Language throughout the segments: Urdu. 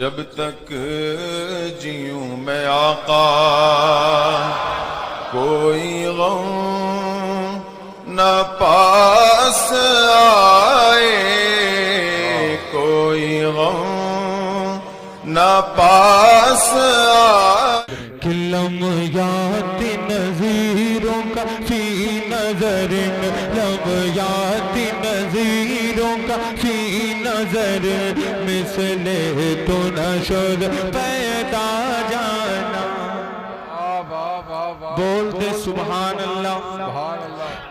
جب تک جیوں میں آقا کوئی غم نہ پاس آئے، کوئی غم نہ پاس آئے۔ کہ لمحات نظیروں کا فی نظر، لمحات نظیروں کا فی نظر، مثل تو نشد پیدا جانا۔ بولتے سبحان اللہ۔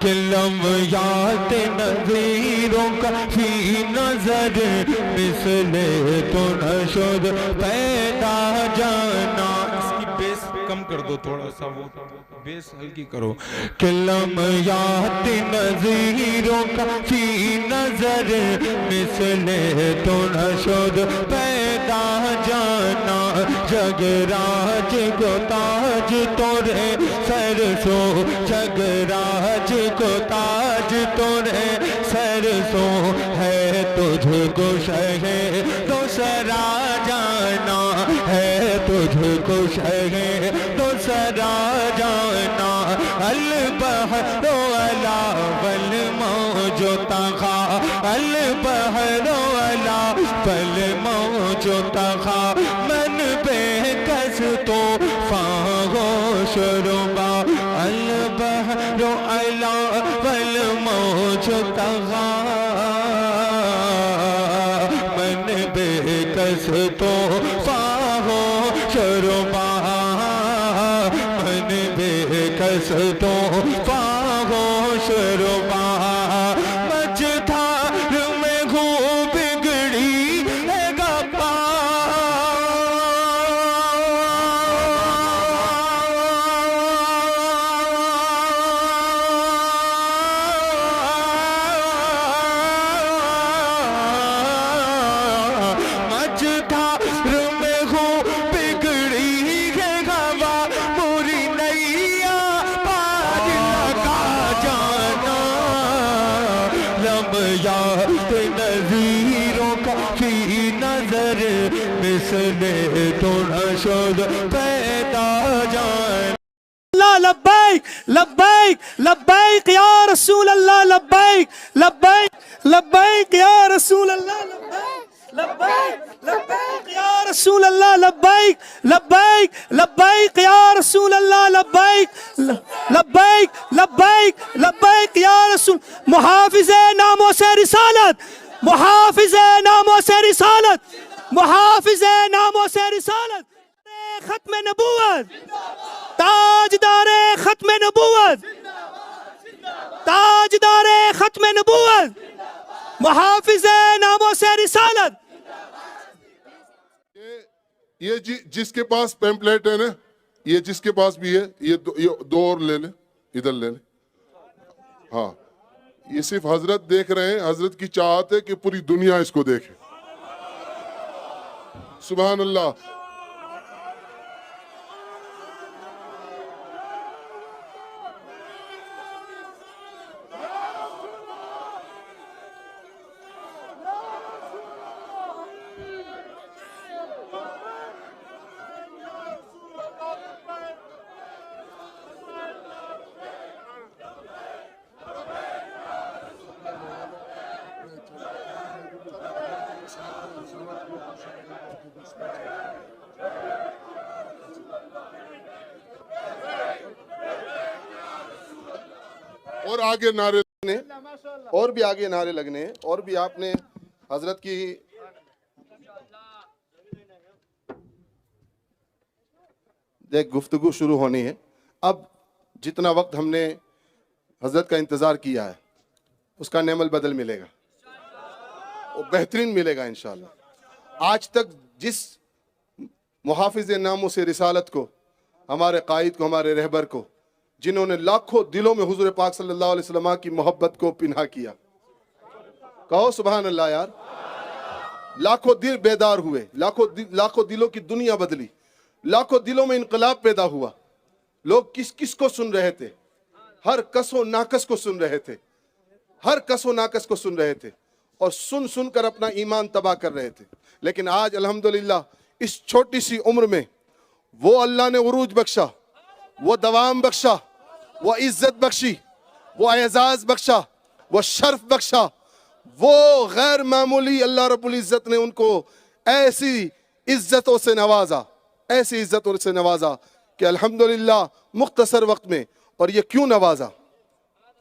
کہ لمحات نظیروں کا فی نظر، مثل تو نشد پیدا جانا۔ اس کی بیس کم کر دو، تھوڑا سا وہ بیس ہلکی کرو۔ کہ لمحات نظیروں کا فی نظر، مثل تو نشد پیدا جانا۔ جگ راج کو تاج تورے سر سو، جگ راج کو تاج تورے سر سو، ہے تجھ کو شہ دوسرا جانا، ہے تجھ کو شہ دوسرا جانا۔ البحر علا والموج طغا، البحر علا والموج طغا، من بے کس تو فاغوش ربا، البحر علا والموج طغا، من بے کس تو فاغوش ربا، من بے کس تو فاغوش ربا۔ مجدھار میں ہوں بگڑی ہے گپا، مجدھار میں ہوں بگڑی ہے گوا، موری نیا پار لگا جانا۔ لمحات نظیروں کا فی نظر، مثل تو نشد پیدا جانا۔ اللہ لبیک لبیک لبیک یا رسول اللہ، لبیک لبیک لبیک یا رسول اللہ، لبیک لبیک لبیک یا رسول اللہ، لبیک لبیک لبیک یا رسول اللہ، لبیک لبیک لبیک لبیک یا رسول۔ محافظ ناموں سے رسالت، محافظ ناموں سے رسالت، محافظ ناموں سے رسالت، ختم نبوت، تاجدار ختم نبوت، تاجدار ختم نبوت، محافظ ناموں سے رسالت۔ یہ جس کے پاس پیمپلیٹ ہے نا، یہ جس کے پاس بھی ہے، یہ دو اور لے لیں، ادھر لے لیں۔ ہاں، یہ صرف حضرت دیکھ رہے ہیں، حضرت کی چاہت ہے کہ پوری دنیا اس کو دیکھے۔ سبحان اللہ۔ اور آگے نعرے لگنے، اور بھی آگے نعرے لگنے، اور بھی آپ نے حضرت کی ایک گفتگو شروع ہونی ہے۔ اب جتنا وقت ہم نے حضرت کا انتظار کیا ہے، اس کا نعم البدل ملے گا، وہ بہترین ملے گا انشاءاللہ۔ آج تک جس محافظ ناموں سے رسالت کو، ہمارے قائد کو، ہمارے رہبر کو، جنہوں نے لاکھوں دلوں میں حضور پاک صلی اللہ علیہ وسلم کی محبت کو پنہا کیا، کہو سبحان اللہ یار۔ لاکھوں دل بیدار ہوئے، لاکھوں دلوں کی دنیا بدلی، لاکھوں دلوں میں انقلاب پیدا ہوا۔ لوگ کس کس کو سن رہے تھے؟ ہر کس و ناکس کو سن رہے تھے، ہر کس و ناکس کو سن رہے تھے، اور سن سن کر اپنا ایمان تباہ کر رہے تھے. لیکن آج الحمدللہ اس چھوٹی سی عمر میں وہ اللہ نے عروج بخشا، وہ دوام بخشا، وہ عزت بخشی، وہ اعزاز بخشا، وہ شرف بخشا، وہ غیر معمولی اللہ رب العزت نے ان کو ایسی عزتوں سے نوازا، ایسی عزتوں سے نوازا کہ الحمدللہ مختصر وقت میں. اور یہ کیوں نوازا؟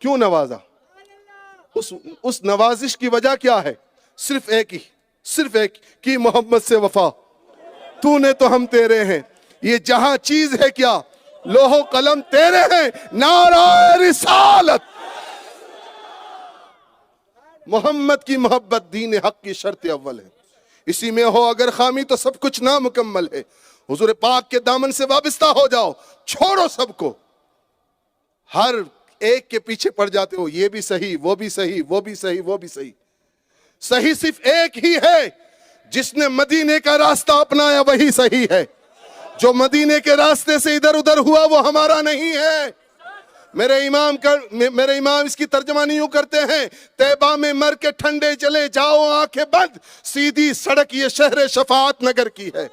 کیوں نوازا؟ اس نوازش کی وجہ کیا ہے؟ صرف ایک ہی، صرف ایک کی محمد سے وفا، تو نے تو ہم تیرے ہیں. یہ جہاں چیز ہے کیا؟ لوح و قلم تیرے ہیں، نعرہ رسالت. محمد کی محبت دین حق کی شرط اول ہے. اسی میں ہو اگر خامی تو سب کچھ نامکمل ہے. حضور پاک کے دامن سے وابستہ ہو جاؤ، چھوڑو سب کو. ہر ایک کے پیچھے پڑ جاتے ہو، یہ بھی صحیح، وہ بھی صحیح، وہ بھی صحیح، وہ بھی صحیح. صحیح صرف ایک ہی ہے، جس نے مدینے کا راستہ اپنایا وہی صحیح ہے. جو مدینے کے راستے سے ادھر ادھر ہوا وہ ہمارا نہیں ہے. میرے امام اس کی ترجمانی یوں کرتے ہیں: طیبہ میں مر کے ٹھنڈے چلے جاؤ آنکھیں بند، سیدھی سڑک یہ شہر شفاعت نگر کی ہے.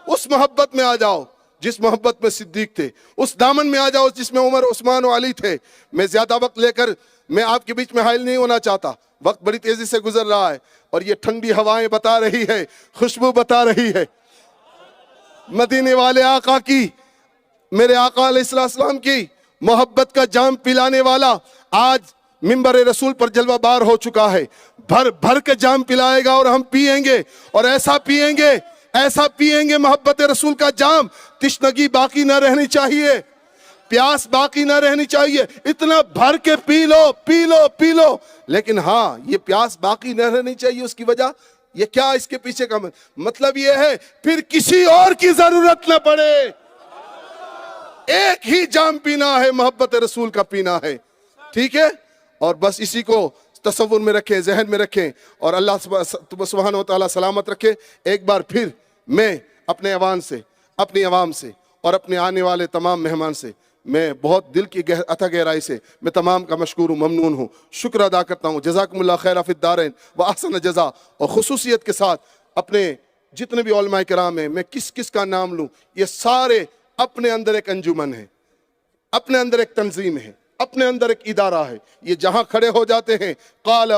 اس محبت میں آ جاؤ جس محبت میں صدیق تھے، اس دامن میں آ جاؤ جس میں عمر، عثمان و علی تھے. میں زیادہ وقت لے کر میں آپ کے بیچ میں حائل نہیں ہونا چاہتا، وقت بڑی تیزی سے گزر رہا ہے اور یہ ٹھنڈی ہوائیں بتا رہی ہے، خوشبو بتا رہی ہے مدینے والے آقا کی، میرے آقا علیہ السلام کی محبت کا جام پلانے والا آج منبر رسول پر جلوہ بار ہو چکا ہے. بھر بھر کے جام پلائے گا اور ہم پیئیں گے، اور ایسا پیئیں گے، ایسا پیئیں گے محبت رسول کا جام. تشنگی باقی نہ رہنی چاہیے، پیاس باقی نہ رہنی چاہیے. اتنا بھر کے پی لو، پی لو، پی لو. لیکن ہاں یہ پیاس باقی نہ رہنی چاہیے. اس کی وجہ یہ کیا؟ اس کے پیچھے کا مطلب یہ ہے پھر کسی اور کی ضرورت نہ پڑے. ایک ہی جام پینا ہے، محبت رسول کا پینا ہے. ٹھیک ہے؟ اور بس اسی کو تصور میں رکھیں، ذہن میں رکھیں، اور اللہ سبحانہ و تعالیٰ سلامت رکھے. ایک بار پھر میں اپنے اپنی عوام سے اور اپنے آنے والے تمام مہمان سے میں بہت دل کی عطا گہرائی سے میں تمام کا مشکور ہوں، ممنون ہوں، شکر ادا کرتا ہوں. جزاکم اللہ خیر فی الدارین و احسن جزا. اور خصوصیت کے ساتھ اپنے جتنے بھی علماء کرام ہیں، میں کس کس کا نام لوں؟ یہ سارے اپنے اندر ایک انجمن ہے، اپنے اندر ایک تنظیم ہے، اپنے اندر ایک ادارہ ہے. یہ جہاں کھڑے ہو جاتے ہیں قال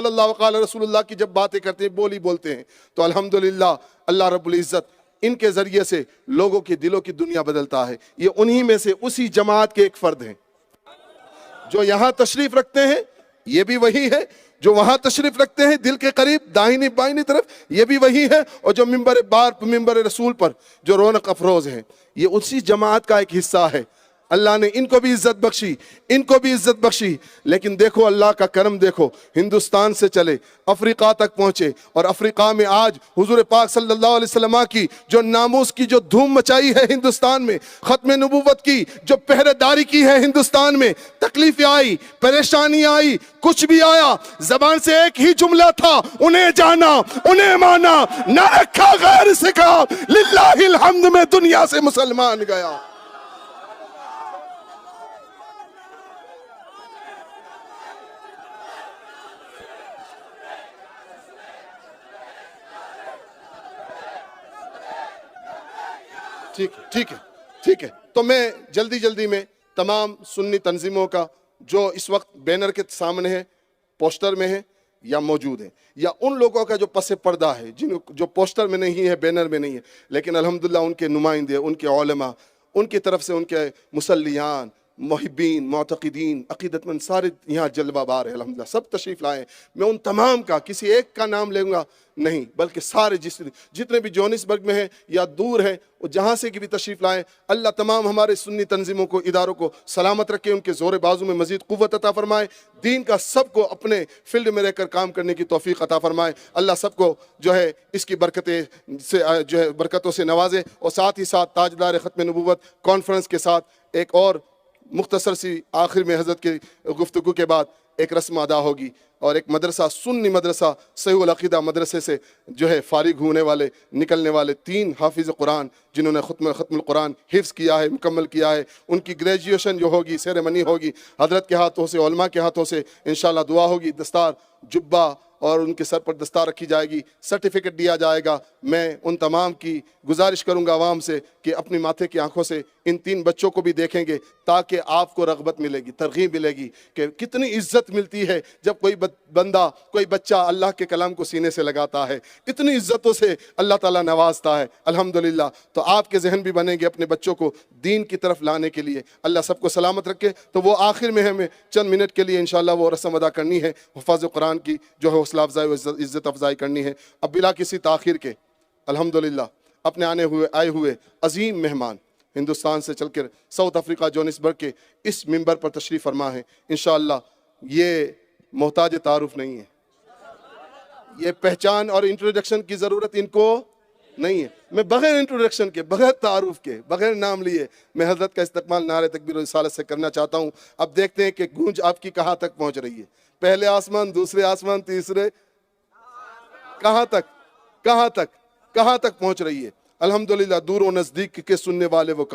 اللہ وقال رسول اللہ کی جب باتیں کرتے ہیں، بولتے ہیں، تو الحمدللہ اللہ رب العزت ان کے ذریعے سے لوگوں کے دلوں کی دنیا بدلتا ہے. یہ انہی میں سے اسی جماعت کے ایک فرد ہیں جو یہاں تشریف رکھتے ہیں. یہ بھی وہی ہے جو وہاں تشریف رکھتے ہیں دل کے قریب داہنی بائنی طرف. یہ بھی وہی ہے. اور جو منبر رسول پر جو رونق افروز ہیں، یہ اسی جماعت کا ایک حصہ ہے. اللہ نے ان کو بھی عزت بخشی، ان کو بھی عزت بخشی. لیکن دیکھو اللہ کا کرم، دیکھو ہندوستان سے چلے افریقہ تک پہنچے، اور افریقہ میں آج حضور پاک صلی اللہ علیہ وسلم کی جو ناموس کی جو دھوم مچائی ہے ہندوستان میں، ختم نبوت کی جو پہرے داری کی ہے ہندوستان میں. تکلیفیں آئی، پریشانی آئی، کچھ بھی آیا، زبان سے ایک ہی جملہ تھا: انہیں جانا، انہیں مانا، نہ رکھا غیر سے کہا للہ الحمد میں دنیا سے مسلمان گیا. ٹھیک ہے. تو میں جلدی میں تمام سنی تنظیموں کا جو اس وقت بینر کے سامنے ہے، پوسٹر میں ہے یا موجود ہے، یا ان لوگوں کا جو پس پردہ ہے جو پوسٹر میں نہیں ہے، بینر میں نہیں ہے، لیکن الحمدللہ ان کے نمائندے، ان کے علماء، ان کی طرف سے ان کے مسلیان، محبین، معتقدین، عقیدت مند سارے یہاں جلوہ بار ہے. الحمدللہ سب تشریف لائے. میں ان تمام کا کسی ایک کا نام لوں گا نہیں، بلکہ سارے جتنے بھی جوہانسبرگ میں ہیں یا دور ہیں، وہ جہاں سے بھی تشریف لائیں. اللہ تمام ہمارے سنی تنظیموں کو، اداروں کو سلامت رکھے، ان کے زور بازو میں مزید قوت عطا فرمائے. دین کا سب کو اپنے فیلڈ میں رہ کر کام کرنے کی توفیق عطا فرمائے. اللہ سب کو جو ہے اس کی برکتوں سے نوازے. اور ساتھ ہی ساتھ تاجدار ختم نبوت کانفرنس کے ساتھ ایک اور مختصر سی آخر میں حضرت کی گفتگو کے بعد ایک رسم ادا ہوگی، اور ایک مدرسہ سنی مدرسہ صحیح العقیدہ مدرسے سے جو ہے فارغ ہونے والے نکلنے والے 3 حافظ قرآن جنہوں نے ختم القرآن حفظ کیا ہے، مکمل کیا ہے، ان کی گریجویشن جو ہوگی، سیریمنی ہوگی حضرت کے ہاتھوں سے، علماء کے ہاتھوں سے انشاءاللہ دعا ہوگی، دستار جبہ اور ان کے سر پر دستار رکھی جائے گی، سرٹیفکیٹ دیا جائے گا۔ میں ان تمام کی گزارش کروں گا عوام سے کہ اپنی ماتھے کی آنکھوں سے ان 3 بچوں کو بھی دیکھیں گے، تاکہ آپ کو رغبت ملے گی، ترغیب ملے گی کہ کتنی عزت ملتی ہے جب کوئی بندہ، کوئی بچہ اللہ کے کلام کو سینے سے لگاتا ہے، اتنی عزتوں سے اللہ تعالیٰ نوازتا ہے الحمدللہ۔ تو آپ کے ذہن بھی بنیں گے اپنے بچوں کو دین کی طرف لانے کے لیے۔ اللہ سب کو سلامت رکھے۔ تو وہ آخر میں ہمیں چند منٹ کے لیے انشاءاللہ وہ رسم ادا کرنی ہے، حفاظ قرآن کی جو ہے حوصلہ افزائی و عزت افزائی کرنی ہے۔ اب بلا کسی تاخیر کے الحمدللہ اپنے آئے ہوئے عظیم مہمان ہندوستان سے چل کر ساؤتھ افریقہ جونسبرگ کے اس ممبر پر تشریف فرما ہے۔ انشاءاللہ یہ محتاج تعارف نہیں ہے، یہ پہچان اور انٹروڈکشن کی ضرورت ان کو نہیں ہے۔ میں بغیر انٹروڈکشن کے، بغیر تعارف کے، بغیر نام لیے میں حضرت کا استقبال نعرہ تکبیر و رسالت سے کرنا چاہتا ہوں۔ اب دیکھتے ہیں کہ گونج آپ کی کہاں تک پہنچ رہی ہے، پہلے آسمان، دوسرے آسمان، تیسرے کہاں تک پہنچ رہی ہے۔ الحمدللہ دور و نزدیک کے سننے والے وہ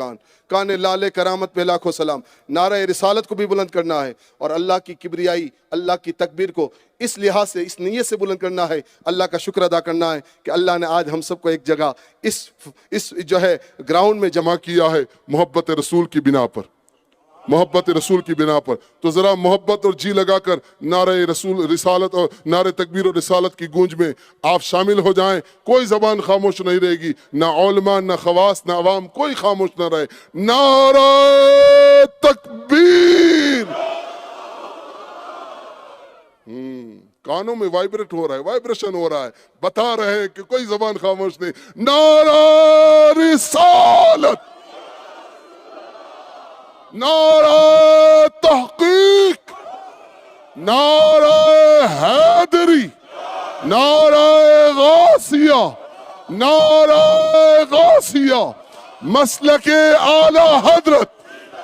کان لالے کرامت پہ لاکھوں سلام۔ نعرہ رسالت کو بھی بلند کرنا ہے، اور اللہ کی کبریائی، اللہ کی تکبیر کو اس لحاظ سے، اس نیت سے بلند کرنا ہے، اللہ کا شکر ادا کرنا ہے کہ اللہ نے آج ہم سب کو ایک جگہ اس جو ہے گراؤنڈ میں جمع کیا ہے، محبت رسول کی بنا پر، محبت رسول کی بنا پر۔ تو ذرا محبت اور جی لگا کر نعرہ رسول رسالت اور نعرہ تکبیر و رسالت کی گونج میں آپ شامل ہو جائیں۔ کوئی زبان خاموش نہیں رہے گی، نہ علماء، نہ خواص، نہ عوام، کوئی خاموش نہ رہے۔ نعرہ تکبیر۔ کانوں میں وائبریٹ ہو رہا ہے، وائبریشن ہو رہا ہے، بتا رہے ہیں کہ کوئی زبان خاموش نہیں۔ نعرہ رسالت، نعرہ تحقیق، نعرہ حیدری، نعرہ غوثیہ، نعرہ غوثیہ، مسلک اعلی حضرت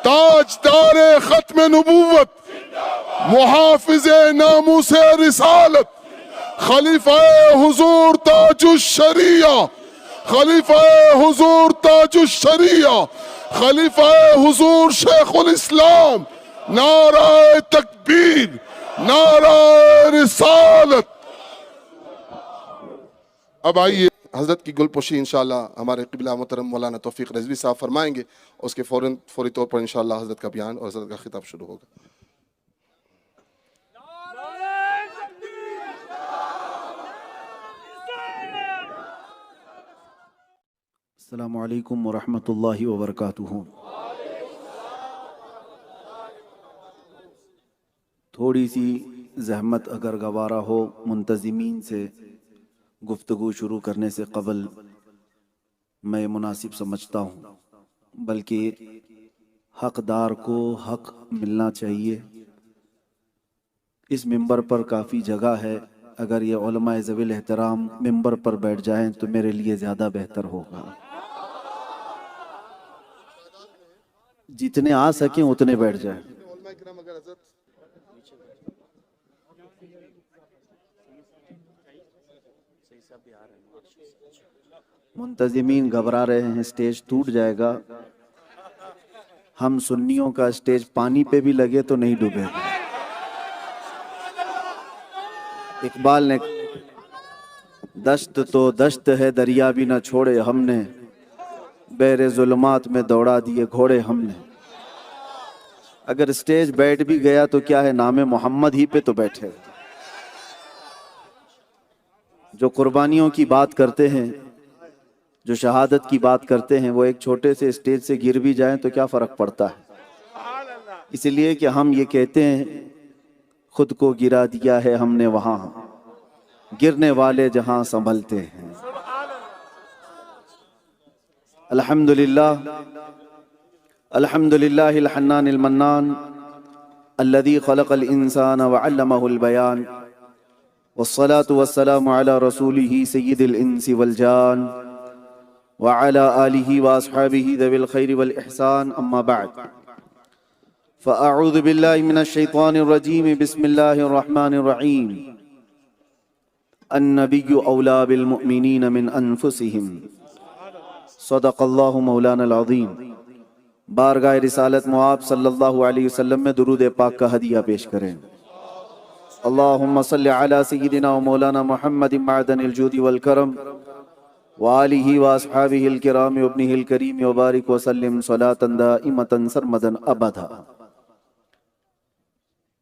تاجدار ختم نبوت، محافظ ناموس رسالت، خلیفہ حضور تاج الشریعہ، خلیفہ حضور تاج الشریعہ، خلیفہ حضور شیخ الاسلام، نعرہ تکبیر، نعرہ رسالت۔ اب آئیے حضرت کی گلپوشی انشاءاللہ ہمارے قبلہ محترم مولانا توفیق رضوی صاحب فرمائیں گے، اس کے فوری طور پر انشاءاللہ حضرت کا بیان اور حضرت کا خطاب شروع ہوگا۔ السلام علیکم ورحمۃ اللہ وبرکاتہ۔ تھوڑی سی زحمت اگر گوارا ہو منتظمین سے گفتگو شروع کرنے سے قبل، میں مناسب سمجھتا ہوں، بلکہ حقدار کو حق ملنا چاہیے۔ اس ممبر پر کافی جگہ ہے، اگر یہ علماء ذوی الاحترام ممبر پر بیٹھ جائیں تو میرے لیے زیادہ بہتر ہوگا۔ جتنے آ سکیں اتنے بیٹھ جائیں۔ منتظمین گھبرا رہے ہیں، سٹیج ٹوٹ جائے گا۔ ہم سنیوں کا سٹیج پانی پہ بھی لگے تو نہیں ڈوبے گا۔ اقبال نے دشت تو دشت ہے دریا بھی نہ چھوڑے ہم نے، بحر ظلمات میں دوڑا دیے گھوڑے ہم نے۔ اگر سٹیج بیٹھ بھی گیا تو کیا ہے، نام محمد ہی پہ تو بیٹھے۔ جو قربانیوں کی بات کرتے ہیں، جو شہادت کی بات کرتے ہیں، وہ ایک چھوٹے سے سٹیج سے گر بھی جائیں تو کیا فرق پڑتا ہے؟ اس لیے کہ ہم یہ کہتے ہیں خود کو گرا دیا ہے ہم نے وہاں، گرنے والے جہاں سنبھلتے ہیں۔ الحمدللہ الحمدللہ الحنان المنان الذي خلق الانسان وعلمه البيان، والصلاة والسلام على رسوله سید الانس والجان وعلى آلہ واصحابہ ذوی الخیر والاحسان، اما بعد فأعوذ باللہ من الشیطان الرجیم بسم اللہ الرحمن الرحیم النبی اولا بالمؤمنین من انفسہم صدق اللہ مولانا العظیم۔ بارگاہ رسالت معاب صلی اللہ علیہ وسلم میں درود پاک کا ہدیہ پیش کریں۔ اللہم صلی علی سیدنا و مولانا محمد معدن الجود والکرم وآلہ واصحابہ الکرام وابنہ الکریم وبارک وسلم صلاۃ دائمۃ سرمدا ابدا۔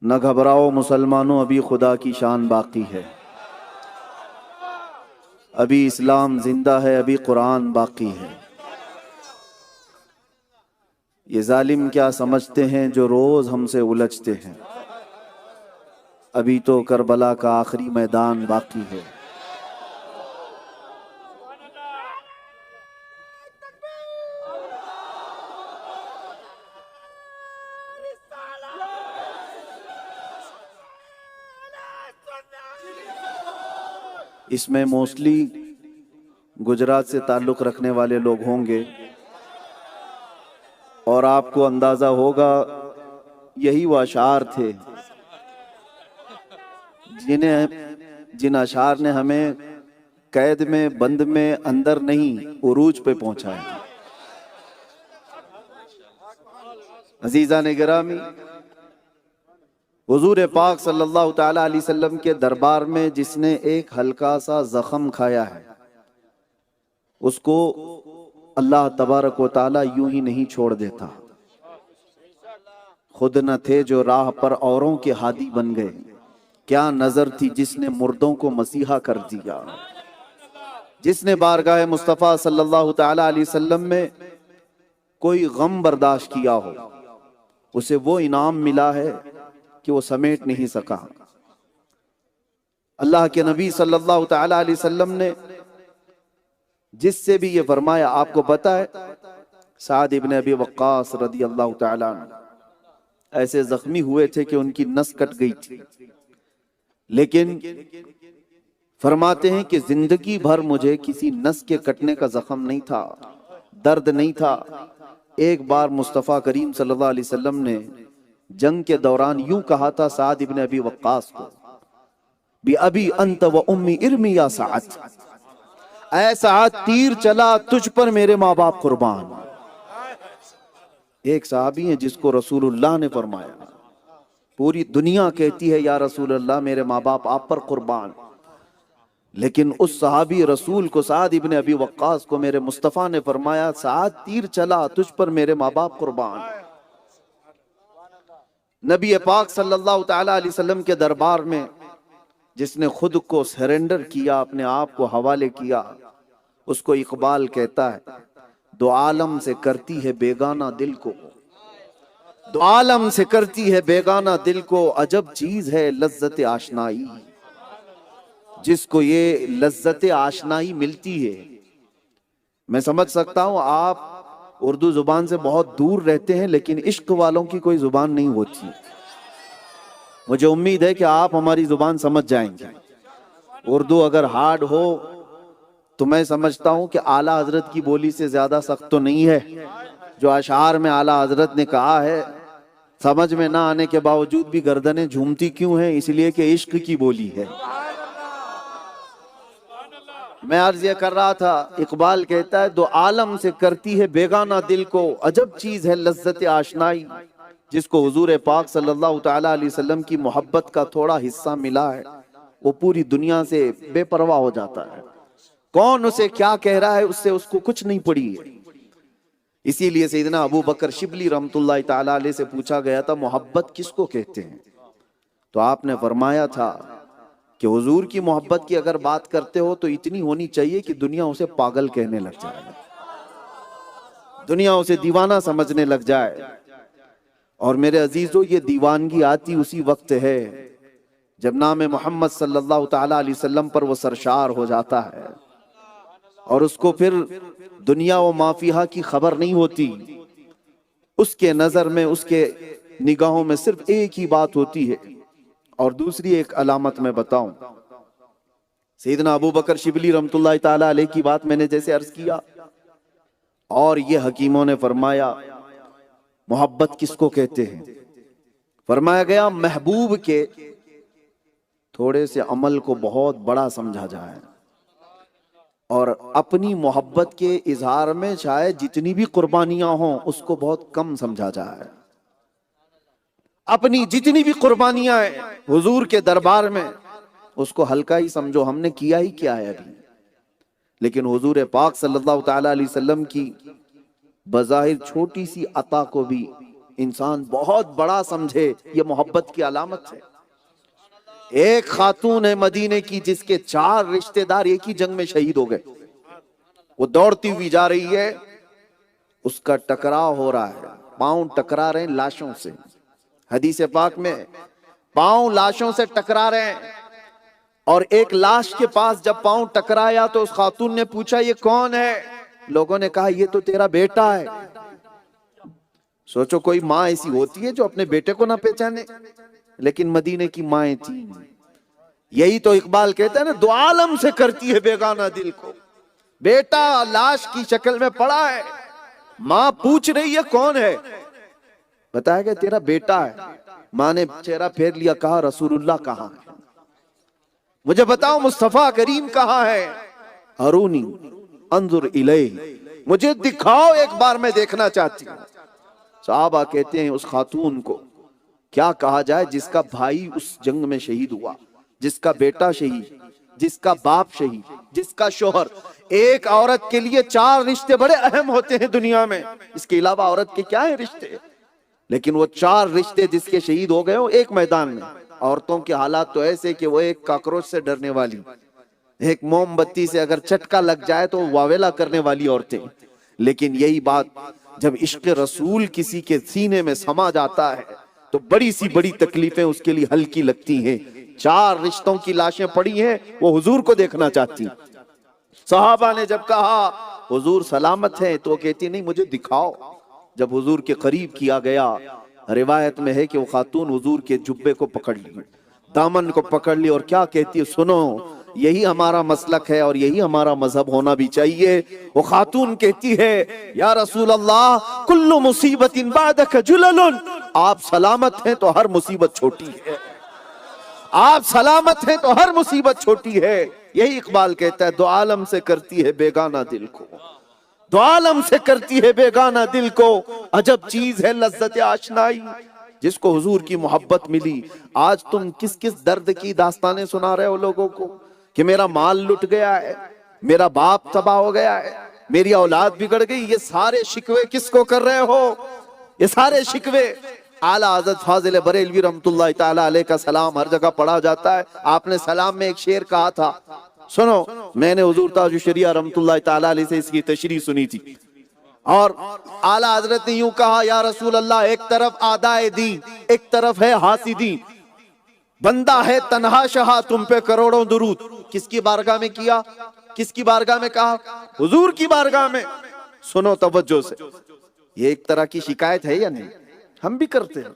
نہ گھبراؤ مسلمانوں، ابھی خدا کی شان باقی ہے، ابھی اسلام زندہ ہے، ابھی قرآن باقی ہے۔ یہ ظالم کیا سمجھتے ہیں جو روز ہم سے الجھتے ہیں، ابھی تو کربلا کا آخری میدان باقی ہے۔ اس میں موسٹلی گجرات سے تعلق رکھنے والے لوگ ہوں گے، اور آپ کو اندازہ ہوگا یہی وہ اشعار تھے جن اشعار نے ہمیں قید میں، بند میں، اندر نہیں، عروج پہ پہنچایا۔ عزیزان گرامی، حضور پاک صلی اللہ تعالی علیہ وسلم کے دربار میں جس نے ایک ہلکا سا زخم کھایا ہے، اس کو اللہ تبارک و تعالی یوں ہی نہیں چھوڑ دیتا۔ خود نہ تھے جو راہ پر اوروں کے ہادی بن گئے، کیا نظر تھی جس نے مردوں کو مسیحا کر دیا۔ جس نے بارگاہ مصطفیٰ صلی اللہ تعالی علیہ وسلم میں کوئی غم برداشت کیا ہو، اسے وہ انعام ملا ہے کہ وہ سمیٹ نہیں سکا۔ اللہ کے نبی صلی اللہ تعالی علیہ وسلم نے جس سے بھی یہ فرمایا، آپ کو پتا ہے سعد ابن ابی وقاص رضی اللہ تعالی عنہ ایسے زخمی ہوئے تھے کہ ان کی نس کٹ گئی تھی، لیکن فرماتے ہیں کہ زندگی بھر مجھے کسی نس کے کٹنے کا زخم نہیں تھا، درد نہیں تھا۔ ایک بار مصطفیٰ کریم صلی اللہ علیہ وسلم نے جنگ کے دوران یوں کہا تھا سعد ابن ابی وقاص کو، بِأَبِي أَنْتَ وَأُمِّي اِرْمِي يَا سعد، اے سعد تیر چلا تجھ پر میرے ماں باپ قربان۔ ایک صحابی ہیں جس کو رسول اللہ نے فرمایا، پوری دنیا کہتی ہے یا رسول اللہ میرے ماں باپ آپ پر قربان، لیکن اس صحابی رسول کو سعد ابن ابی وقاص کو میرے مصطفیٰ نے فرمایا سعد تیر چلا تجھ پر میرے ماں باپ قربان۔ نبی پاک صلی اللہ تعالی علیہ وسلم کے دربار میں جس نے خود کو سرنڈر کیا، اپنے آپ کو حوالے کیا، اس کو اقبال کہتا ہے دو عالم سے کرتی ہے بیگانہ دل کو، دو عالم سے کرتی ہے بیگانہ دل کو، عجب چیز ہے لذت آشنائی۔ جس کو یہ لذت آشنائی ملتی ہے، میں سمجھ سکتا ہوں آپ اردو زبان سے بہت دور رہتے ہیں، لیکن عشق والوں کی کوئی زبان نہیں ہوتی۔ مجھے امید ہے کہ آپ ہماری زبان سمجھ جائیں گے۔ اردو اگر ہارڈ ہو تو میں سمجھتا ہوں کہ اعلیٰ حضرت کی بولی سے زیادہ سخت تو نہیں ہے۔ جو اشعار میں اعلیٰ حضرت نے کہا ہے، سمجھ میں نہ آنے کے باوجود بھی گردنیں جھومتی کیوں ہیں؟ اس لیے کہ عشق کی بولی ہے۔ میں عرض یہ کر رہا تھا، اقبال کہتا ہے دو عالم سے کرتی ہے بیگانہ دل کو، عجب چیز ہے لذت آشنائی۔ جس کو حضور پاک صلی اللہ تعالی علیہ وسلم کی محبت کا تھوڑا حصہ ملا ہے، وہ پوری دنیا سے بے پرواہ ہو جاتا ہے۔ کون اسے کیا کہہ رہا ہے، اس سے اس کو کچھ نہیں پڑی ہے۔ اسی لیے سیدنا ابو بکر شبلی رحمۃ اللہ تعالی علیہ سے پوچھا گیا تھا محبت کس کو کہتے ہیں، تو آپ نے فرمایا تھا کہ حضور کی محبت کی اگر بات کرتے ہو تو اتنی ہونی چاہیے کہ دنیا اسے پاگل کہنے لگ جائے، دنیا اسے دیوانہ سمجھنے لگ جائے۔ اور میرے عزیزو، یہ دیوانگی آتی اسی وقت ہے جب نام محمد صلی اللہ تعالی علیہ وسلم پر وہ سرشار ہو جاتا ہے، اور اس کو پھر دنیا و ما فیہا کی خبر نہیں ہوتی۔ اس کے نظر میں، اس کے نگاہوں میں صرف ایک ہی بات ہوتی ہے۔ اور دوسری ایک علامت میں بتاؤں، سیدنا ابو بکر شبلی رحمۃ اللہ تعالی علیہ کی بات میں نے جیسے عرض کیا، اور یہ حکیموں نے فرمایا محبت کس کو کہتے ہیں، فرمایا گیا محبوب کے تھوڑے سے عمل کو بہت بڑا سمجھا جائے اور اپنی محبت کے اظہار میں شاید جتنی بھی قربانیاں ہوں اس کو بہت کم سمجھا جائے. اپنی جتنی بھی قربانیاں ہیں حضور کے دربار میں اس کو ہلکا ہی سمجھو، ہم نے کیا ہی کیا ہے ابھی. لیکن حضور پاک صلی اللہ تعالی علیہ وسلم کی بظاہر چھوٹی سی عطا کو بھی انسان بہت بڑا سمجھے، یہ محبت کی علامت ہے. ایک خاتون ہے مدینے کی جس کے 4 رشتہ دار ایک ہی جنگ میں شہید ہو گئے. وہ دوڑتی ہوئی جا رہی ہے، اس کا ٹکراؤ ہو رہا ہے، پاؤں ٹکرا رہے ہیں لاشوں سے. حدیث پاک میں پاؤں لاشوں سے ٹکرا رہے ہیں، اور ایک لاش کے پاس جب پاؤں ٹکرایا تو اس خاتون نے پوچھا یہ کون ہے؟ لوگوں نے کہا یہ تو تیرا بیٹا ہے. سوچو کوئی ماں ایسی ہوتی ہے جو اپنے بیٹے کو نہ پہچانے، لیکن مدینے کی مائیں تھیں. یہی تو اقبال کہتا ہے نا، دو عالم سے کرتی ہے بیگانہ دل کو. بیٹا لاش کی شکل میں پڑا ہے، ماں پوچھ رہی ہے کون ہے؟ بتایا کہ تیرا بیٹا ہے. ماں نے چہرہ پھیر لیا، کہا رسول اللہ کہاں ہے؟ مجھے بتاؤ مصطفیٰ کریم کہاں ہے؟ ارونی انظر الیہ، مجھے دکھاؤ ایک بار، میں دیکھنا چاہتی ہوں. صحابہ کہتے ہیں اس خاتون کو کیا کہا جائے جس کا بھائی اس جنگ میں شہید ہوا، جس کا بیٹا شہید، جس کا باپ شہید، جس کا شوہر. ایک عورت کے لیے 4 رشتے بڑے اہم ہوتے ہیں دنیا میں، اس کے علاوہ عورت کے کیا ہیں رشتے؟ لیکن وہ 4 رشتے جس کے شہید ہو گئے ہو ایک میدان میں. عورتوں کے حالات تو ایسے کہ وہ ایک کاکروچ سے ڈرنے والی، ایک موم بتی سے اگر چٹکا لگ جائے تو واویلا کرنے والی عورتیں. لیکن یہی بات جب عشق رسول کسی کے سینے میں سما جاتا ہے تو بڑی سی بڑی تکلیفیں اس کے لیے ہلکی لگتی ہیں. 4 رشتوں کی لاشیں پڑی ہیں، وہ حضور کو دیکھنا چاہتی ہیں. صحابہ نے جب کہا حضور سلامت ہیں تو کہتی نہیں مجھے دکھاؤ. جب حضور کے قریب کیا گیا، روایت میں ہے کہ وہ خاتون حضور کے جبے کو پکڑ لی، دامن کو پکڑ لی، اور کیا کہتی ہے سنو، یہی ہمارا مسلک ہے اور یہی ہمارا مذہب ہونا بھی چاہیے. وہ خاتون کہتی ہے یا رسول اللہ کل مصیبت بعدک جلل، آپ سلامت ہیں تو ہر مصیبت چھوٹی ہے، آپ سلامت ہیں تو ہر مصیبت چھوٹی ہے. یہی اقبال کہتا ہے دو عالم سے کرتی ہے بیگانہ دل کو، دو عالم سے کرتی ہے بیگانہ دل کو، عجب چیز ہے لذت آشنائی. جس کو حضور کی محبت ملی. آج تم کس کس درد کی داستانیں سنا رہے ہو لوگوں کو کہ میرا مال لٹ گیا ہے، میرا باپ تباہ ہو گیا ہے، میری اولاد بگڑ گئی. یہ سارے شکوے کس کو کر رہے ہو؟ یہ سارے شکوے اعلیٰ حضرت فاضل بریلوی رحمت اللہ تعالی علیہ کا سلام ہر جگہ پڑھا جاتا ہے. آپ نے سلام میں ایک شعر کہا تھا، سنو، میں نے حضور تاج الشریعہ رحمت اللہ تعالی علیہ سے اس کی تشریح سنی تھی، اور اعلیٰ حضرت نے یوں کہا یا رسول اللہ ایک طرف اعدائے دین، ایک طرف ہے حاسدین، بندہ ہے تنہا شہا تم پہ کروڑوں درود. کس کی بارگاہ میں کیا؟ کس کی بارگاہ میں کہا؟ حضور کی بارگاہ میں. سنو توجہ سے، یہ ایک طرح کی شکایت ہے یا نہیں؟ ہم بھی کرتے ہیں.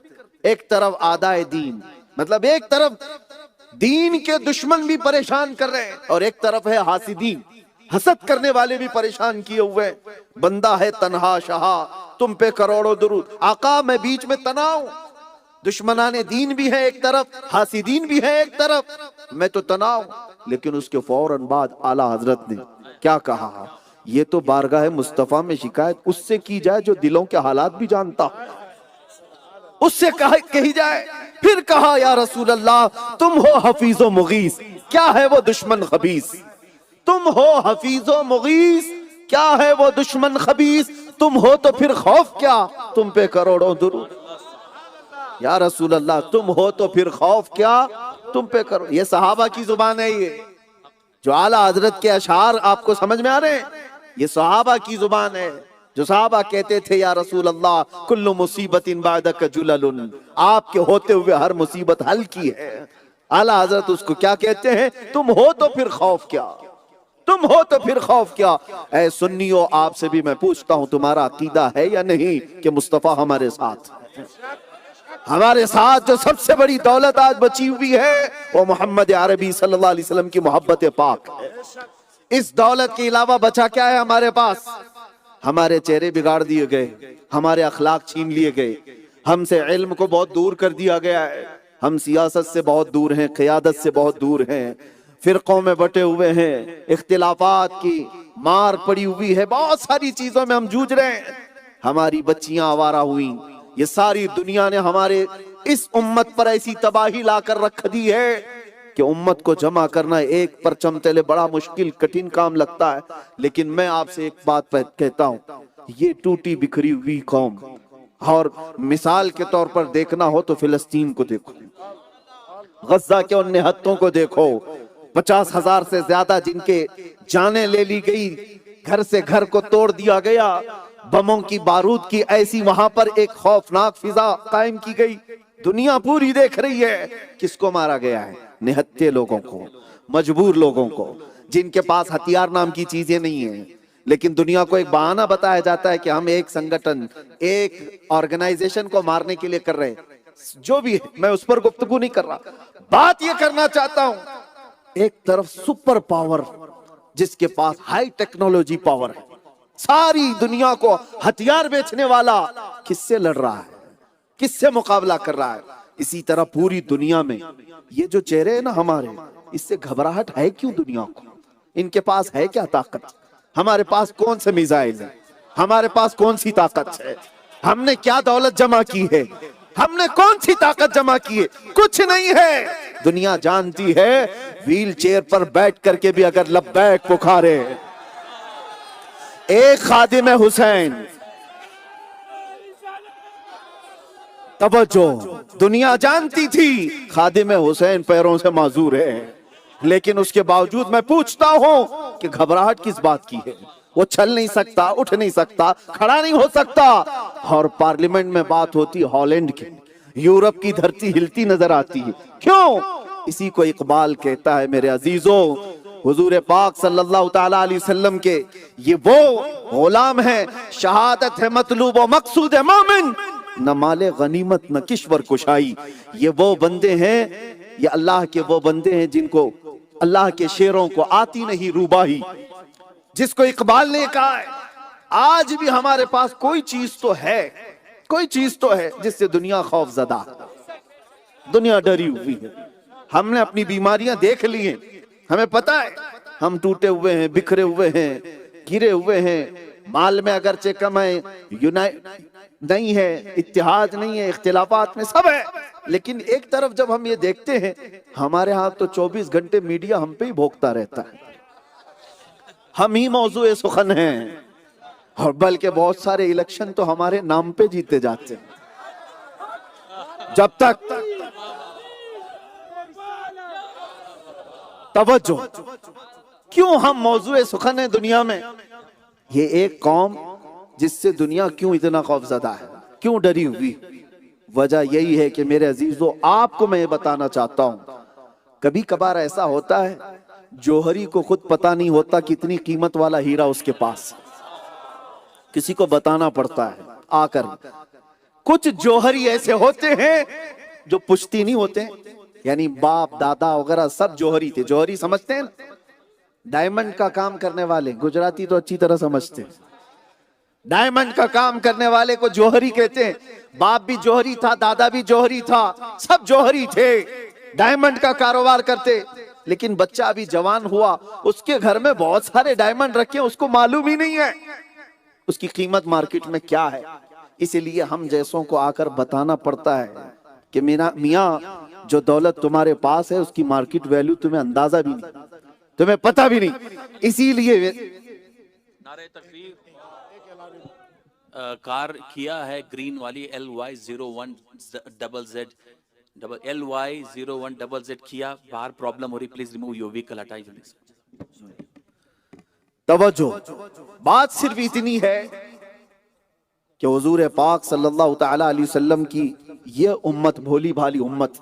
ایک طرف اعدائے دین، مطلب ایک طرف دین کے دشمن بھی پریشان کر رہے ہیں، اور ایک طرف ہے حاسدین، حسد کرنے والے بھی پریشان کیے ہوئے. بندہ ہے تنہا شہا تم پہ کروڑوں درود. آقا میں بیچ میں تنہا ہوں، دشمنان دین بھی ہیں ایک طرف، حاسدین بھی ہیں ایک طرف، میں تو تنہا ہوں. لیکن اس کے فوراً بعد اعلیٰ حضرت نے کیا کہا؟ یہ تو بارگاہ مصطفیٰ میں شکایت اس سے کی جائے جو دلوں کے حالات بھی جانتا ہو، اس سے کہی جائے. پھر کہا یا رسول اللہ تم ہو حفیظ و مغیث، کیا ہے وہ دشمن خبیث؟ تم ہو حفیظ و مغیث، کیا ہے وہ دشمن خبیث؟ تم ہو تو پھر خوف کیا تم پہ کروڑوں درود. یا رسول اللہ تم ہو تو پھر خوف کیا تم پہ کرو. یہ صحابہ کی زبان ہے، یہ جو اعلیٰ حضرت کے اشعار آپ کو سمجھ میں آ رہے ہیں، یہ صحابہ کی زبان ہے. جو صحابہ کہتے تھے یا رسول اللہ کل مصیبت بعدک جلل، آپ کے ہوتے ہوئے ہر مصیبت حل کی ہے. اعلیٰ حضرت اس کو کیا کہتے ہیں؟ تم ہو تو پھر خوف کیا، تم ہو تو پھر خوف کیا. اے سنیو آپ سے بھی میں پوچھتا ہوں تمہارا عقیدہ ہے یا نہیں کہ مصطفیٰ ہمارے ساتھ ہے؟ ہمارے ساتھ جو سب سے بڑی دولت آج بچی ہوئی ہے وہ محمد عربی صلی اللہ علیہ وسلم کی محبت پاک ہے. اس دولت کے علاوہ بچا کیا ہے ہمارے پاس؟ ہمارے چہرے بگاڑ دیے گئے، ہمارے اخلاق چھین لیے گئے، ہم سے علم کو بہت دور کر دیا گیا ہے، ہم سیاست سے بہت دور ہیں، قیادت سے بہت دور ہیں، فرقوں میں بٹے ہوئے ہیں، اختلافات کی مار پڑی ہوئی ہے، بہت ساری چیزوں میں ہم جوجھ رہے ہیں، ہماری بچیاں آوارہ ہوئیں، یہ ساری دنیا نے ہمارے اس امت پر ایسی تباہی لا کر رکھ دی ہے کہ امت کو جمع کرنا ایک پرچم تلے بڑا مشکل کٹھن کام لگتا ہے۔ لیکن میں آپ سے ایک بات کہتا ہوں، یہ ٹوٹی بکھری ہوئی قوم، اور مثال کے طور پر دیکھنا ہو تو فلسطین کو دیکھو، غزہ کے ان نہتوں کو دیکھو، 50,000 سے زیادہ جن کے جانیں لے لی گئی، گھر سے گھر کو توڑ دیا گیا، بموں کی بارود کی ایسی وہاں پر ایک خوفناک فضا قائم کی گئی، دنیا پوری دیکھ رہی ہے۔ کس کو مارا گیا ہے؟ نہتے لوگوں کو، مجبور لوگوں کو، جن کے پاس ہتھیار نام کی چیزیں نہیں ہیں، لیکن دنیا کو ایک بہانہ بتایا جاتا ہے کہ ہم ایک سنگٹھن، ایک آرگنائزیشن کو مارنے کے لیے کر رہے ہیں۔ جو بھی ہے، میں اس پر گفتگو نہیں کر رہا، بات یہ کرنا چاہتا ہوں، ایک طرف سپر پاور جس کے پاس ہائی ٹیکنالوجی پاور ہے، ساری دنیا کو ہتھیار بیچنے والا کس سے لڑ رہا ہے، کس سے مقابلہ کر رہا ہے؟ اسی طرح پوری دنیا میں یہ جو چہرے ہیں نا ہمارے، اس سے گھبراہٹ ہے کیوں دنیا کو؟ ان کے پاس ہے کیا طاقت؟ ہمارے پاس کون سے میزائل ہیں؟ ہمارے پاس کون سی طاقت ہے؟ ہم نے کیا دولت جمع کی ہے؟ ہم نے کون سی طاقت جمع کی ہے؟ کچھ نہیں ہے۔ دنیا جانتی ہے ویل چیئر پر بیٹھ کر کے بھی اگر لبیک پکارے ایک خادم حسین، توجہ، دنیا جانتی تھی خادم حسین پیروں سے معذور ہے، لیکن اس کے باوجود میں پوچھتا ہوں کہ گھبراہٹ کس بات کی ہے؟ وہ چل نہیں سکتا، اٹھ نہیں سکتا، کھڑا نہیں ہو سکتا، اور پارلیمنٹ میں بات ہوتی ہالینڈ کی، یورپ کی دھرتی ہلتی نظر آتی ہے۔ کیوں؟ اسی کو اقبال کہتا ہے میرے عزیزوں، حضور پاک صلی اللہ تعالی علیہ وسلم کے یہ وہ غلام ہیں، شہادت ہے مطلوب و مقصود مومن، نہ مال غنیمت نہ کشور کشائی۔ یہ وہ بندے ہیں، یہ اللہ کے وہ بندے ہیں جن کو اللہ کے شیروں کو آتی نہیں روباہی، جس کو اقبال نے کہا ہے آج بھی ہمارے پاس کوئی چیز تو ہے، کوئی چیز تو ہے جس سے دنیا خوف زدہ، دنیا ڈری ہوئی ہے۔ ہم نے اپنی بیماریاں دیکھ لی ہیں، ہمیں پتہ ہے ہم ٹوٹے ہوئے ہیں، بکھرے ہوئے ہیں، گرے ہوئے ہیں، مال میں اگرچہ کم ہے، نہیں ہے، اتحاد نہیں ہے، اختلافات میں سب ہے، لیکن ایک طرف جب ہم یہ دیکھتے ہیں ہمارے ہاں تو 24 گھنٹے میڈیا ہم پہ ہی بھوکتا رہتا ہے، ہم ہی موضوع سخن ہیں، اور بلکہ بہت سارے الیکشن تو ہمارے نام پہ جیتے جاتے ہیں۔ جب تک توجہ، کیوں ہم موضوع سخن ہیں دنیا میں؟ یہ ایک قوم جس سے دنیا کیوں اتنا خوف زدہ ہے، کیوں ڈری ہوئی؟ وجہ یہی ہے کہ میرے عزیزو، آپ کو میں یہ بتانا چاہتا ہوں، کبھی کبھار ایسا ہوتا ہے جوہری کو خود پتا نہیں ہوتا کتنی قیمت والا ہیرا اس کے پاس، کسی کو بتانا پڑتا ہے آ کر۔ کچھ جوہری ایسے ہوتے ہیں جو پشتی نہیں ہوتے، یعنی باپ دادا وغیرہ سب جوہری تھے، جوہری سمجھتے ہیں نا، ڈائمنڈ کا کام کرنے والے، گجراتی تو اچھی طرح سمجھتے ہیں، ڈائمنڈ کا کام کرنے والے کو جوہری کہتے ہیں۔ باپ بھی جوہری تھا، دادا بھی جوہری تھا، سب جوہری تھے، ڈائمنڈ کا کاروبار کرتے، لیکن بچہ ابھی جوان ہوا، اس کے گھر میں بہت سارے ڈائمنڈ رکھے، اس کو معلوم ہی نہیں ہے اس کی قیمت مارکیٹ میں کیا ہے۔ اسی لیے ہم جیسوں کو آ کر بتانا پڑتا ہے کہ میاں جو دولت تمہارے پاس ہے اس کی مارکیٹ ویلیو تمہیں اندازہ بھی نہیں، تمہیں پتہ بھی نہیں۔ اسی لیے نعرہ تکبیر، کار کیا ہے گرین والی LY01ZZ کیا، باہر پرابلم ہو رہی، پلیز ریموو یور وہیکل، ہٹائی جلدی سے۔ توجہ، بات صرف اتنی ہے کہ حضور پاک صلی اللہ تعالی علیہ وسلم کی یہ امت، بھولی بھالی امت،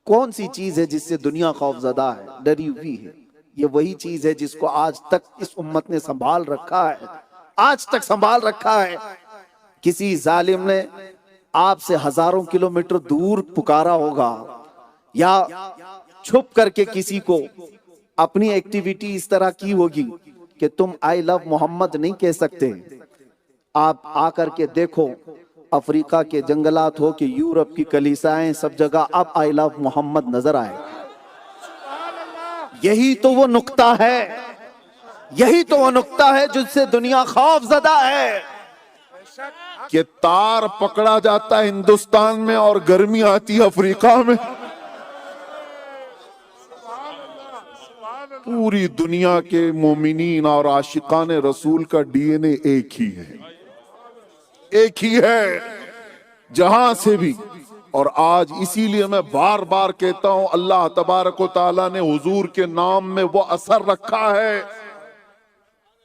کون سی چیز ہے جس سے دنیا خوف زدہ ہے، ڈری ہوئی ہے؟ یہ وہی چیز ہے جس کو آج تک اس امت نے سنبھال رکھا ہے، آج تک سنبھال رکھا ہے۔ کسی ظالم نے آپ سے ہزاروں کلومیٹر دور پکارا ہوگا، یا چھپ کر کے کسی کو اپنی ایکٹیویٹی اس طرح کی ہوگی کہ تم آئی لو محمد نہیں کہہ سکتے، آپ آ کر کے دیکھو افریقہ کے جنگلات ہو کہ یورپ کی کلیسائیں، سب جگہ اب آئی لو محمد نظر آئے. یہی تو وہ نقطہ ہے، یہی تو وہ نقطہ ہے جس سے دنیا خوف زدہ ہے. کہ تار پکڑا جاتا ہے ہندوستان میں اور گرمی آتی ہے افریقہ میں. پوری دنیا کے مومنین اور عاشقان رسول کا ڈی این اے ایک ہی ہے، ایک ہی ہے جہاں سے بھی. اور آج اسی لیے میں بار بار کہتا ہوں اللہ تبارک و تعالیٰ نے حضور کے نام میں وہ اثر رکھا ہے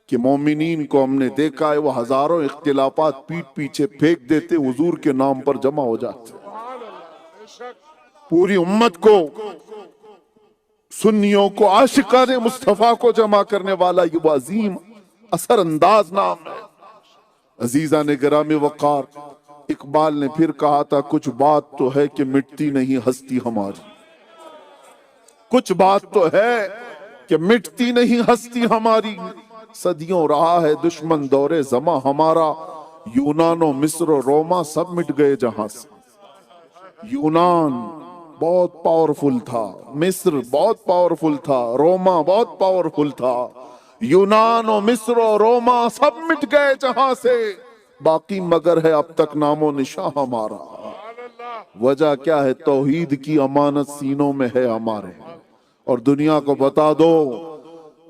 کہ مومنین کو ہم نے دیکھا ہے وہ ہزاروں اختلافات پیٹ پیچھے پھینک دیتے، حضور کے نام پر جمع ہو جاتے. پوری امت کو، سنیوں کو، عاشقان مصطفیٰ کو جمع کرنے والا یہ وہ عظیم اثر انداز نام ہے. عزیزان گرامی وقار، اقبال نے پھر کہا تھا کچھ بات تو ہے کہ مٹتی نہیں ہستی ہماری. کچھ بات تو ہے کہ مٹتی نہیں ہستی ہماری. صدیوں رہا ہے دشمن دور زماں ہمارا، یونان و مصر و روما سب مٹ گئے جہاں سے. یونان بہت پاورفل تھا، مصر بہت پاورفل تھا، روما بہت پاورفل تھا. یونان و مصر و روما سب مٹ گئے جہاں سے، باقی مگر ہے اب تک نام و نشاں ہمارا. وجہ کیا ہے؟ توحید کی امانت سینوں میں ہے ہمارے. اور دنیا کو بتا دو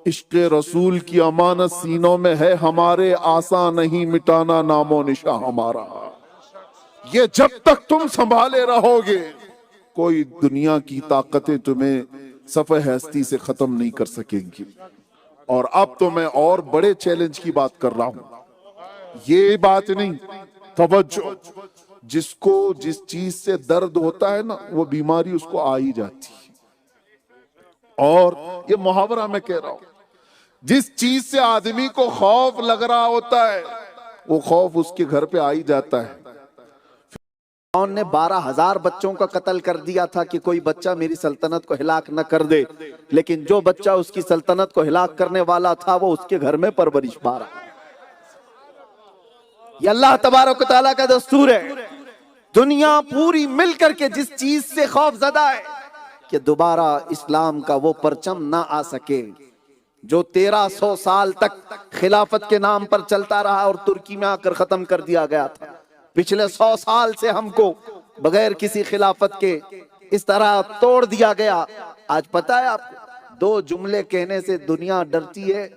عشق رسول کی امانت سینوں میں ہے ہمارے، آسان نہیں مٹانا نام و نشاں ہمارا. یہ جب تک تم سنبھالے رہو گے کوئی دنیا کی طاقتیں تمہیں صفحہ ہستی سے ختم نہیں کر سکیں گی. اور اب تو میں اور بڑے چیلنج کی بات کر رہا ہوں. یہ بات نہیں، توجہ، جس کو جس چیز سے درد ہوتا ہے نا وہ بیماری اس کو آ ہی جاتی ہے. اور یہ محاورہ میں کہہ رہا ہوں، جس چیز سے آدمی کو خوف لگ رہا ہوتا ہے وہ خوف اس کے گھر پہ آ ہی جاتا ہے. فرعون نے 12,000 بچوں کا قتل کر دیا تھا کہ کوئی بچہ میری سلطنت کو ہلاک نہ کر دے، لیکن جو بچہ اس کی سلطنت کو ہلاک کرنے والا تھا وہ اس کے گھر میں پرورش پا رہا. یہ اللہ تبارک و تعالیٰ کا دستور ہے. دنیا پوری مل کر کے جس چیز سے خوف زدہ ہے کہ دوبارہ اسلام کا وہ پرچم نہ آ سکے جو 1300 سال تک خلافت کے نام پر چلتا رہا اور ترکی میں آ کر ختم کر دیا گیا تھا. پچھلے 100 سال سے ہم کو بغیر کسی خلافت کے اس طرح توڑ دیا گیا. آج پتہ ہے آپ کو 2 جملے کہنے سے دنیا ڈرتی ہے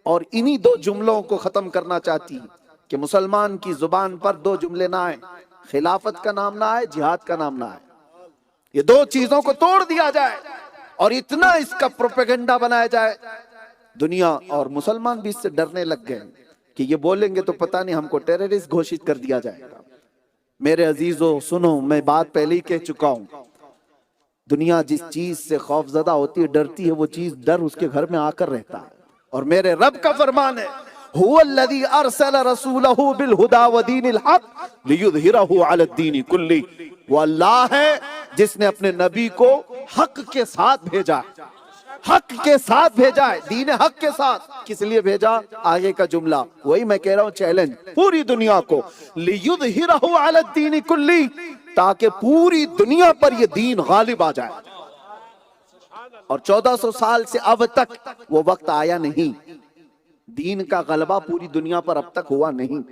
اور انہی 2 جملوں کو ختم کرنا چاہتی ہے کہ مسلمان کی زبان پر 2 جملے نہ آئیں، خلافت کا نام نہ آئے، جہاد کا نام نہ آئے. یہ 2 چیزوں کو توڑ دیا جائے اور اتنا اس کا پروپیگنڈا بنایا جائے. دنیا اور مسلمان بھی اس سے ڈرنے لگ گئے کہ یہ بولیں گے تو پتہ نہیں ہم کو ٹیررسٹ گھوشت کر دیا جائے گا. میرے عزیزو سنو، میں بات پہلے ہی کہہ چکا ہوں، دنیا جس چیز سے خوف زدہ ہوتی ہے، ڈرتی ہے، وہ چیز ڈر اس کے گھر میں آ کر رہتا ہے. اور میرے رب کا فرمان ہے هو الذي ارسل رسوله بالهدى ودين الحق ليظهره على الدين كله. وہ اللہ ہے جس نے اپنے نبی کو حق کے ساتھ بھیجا، حق کے ساتھ بھیجا ہے، دین حق کے ساتھ. کس لیے بھیجا؟ آگے کا جملہ وہی میں کہہ رہا ہوں، چیلنج پوری دنیا کو، لِيُظْهِرَهُ عَلَى الدِّينِ كُلِّهِ، تاکہ پوری دنیا پر یہ دین غالب آ جائے. اور 1400 سال سے اب تک وہ وقت آیا نہیں، دین کا غلبہ پوری دنیا پر اب تک ہوا نہیں.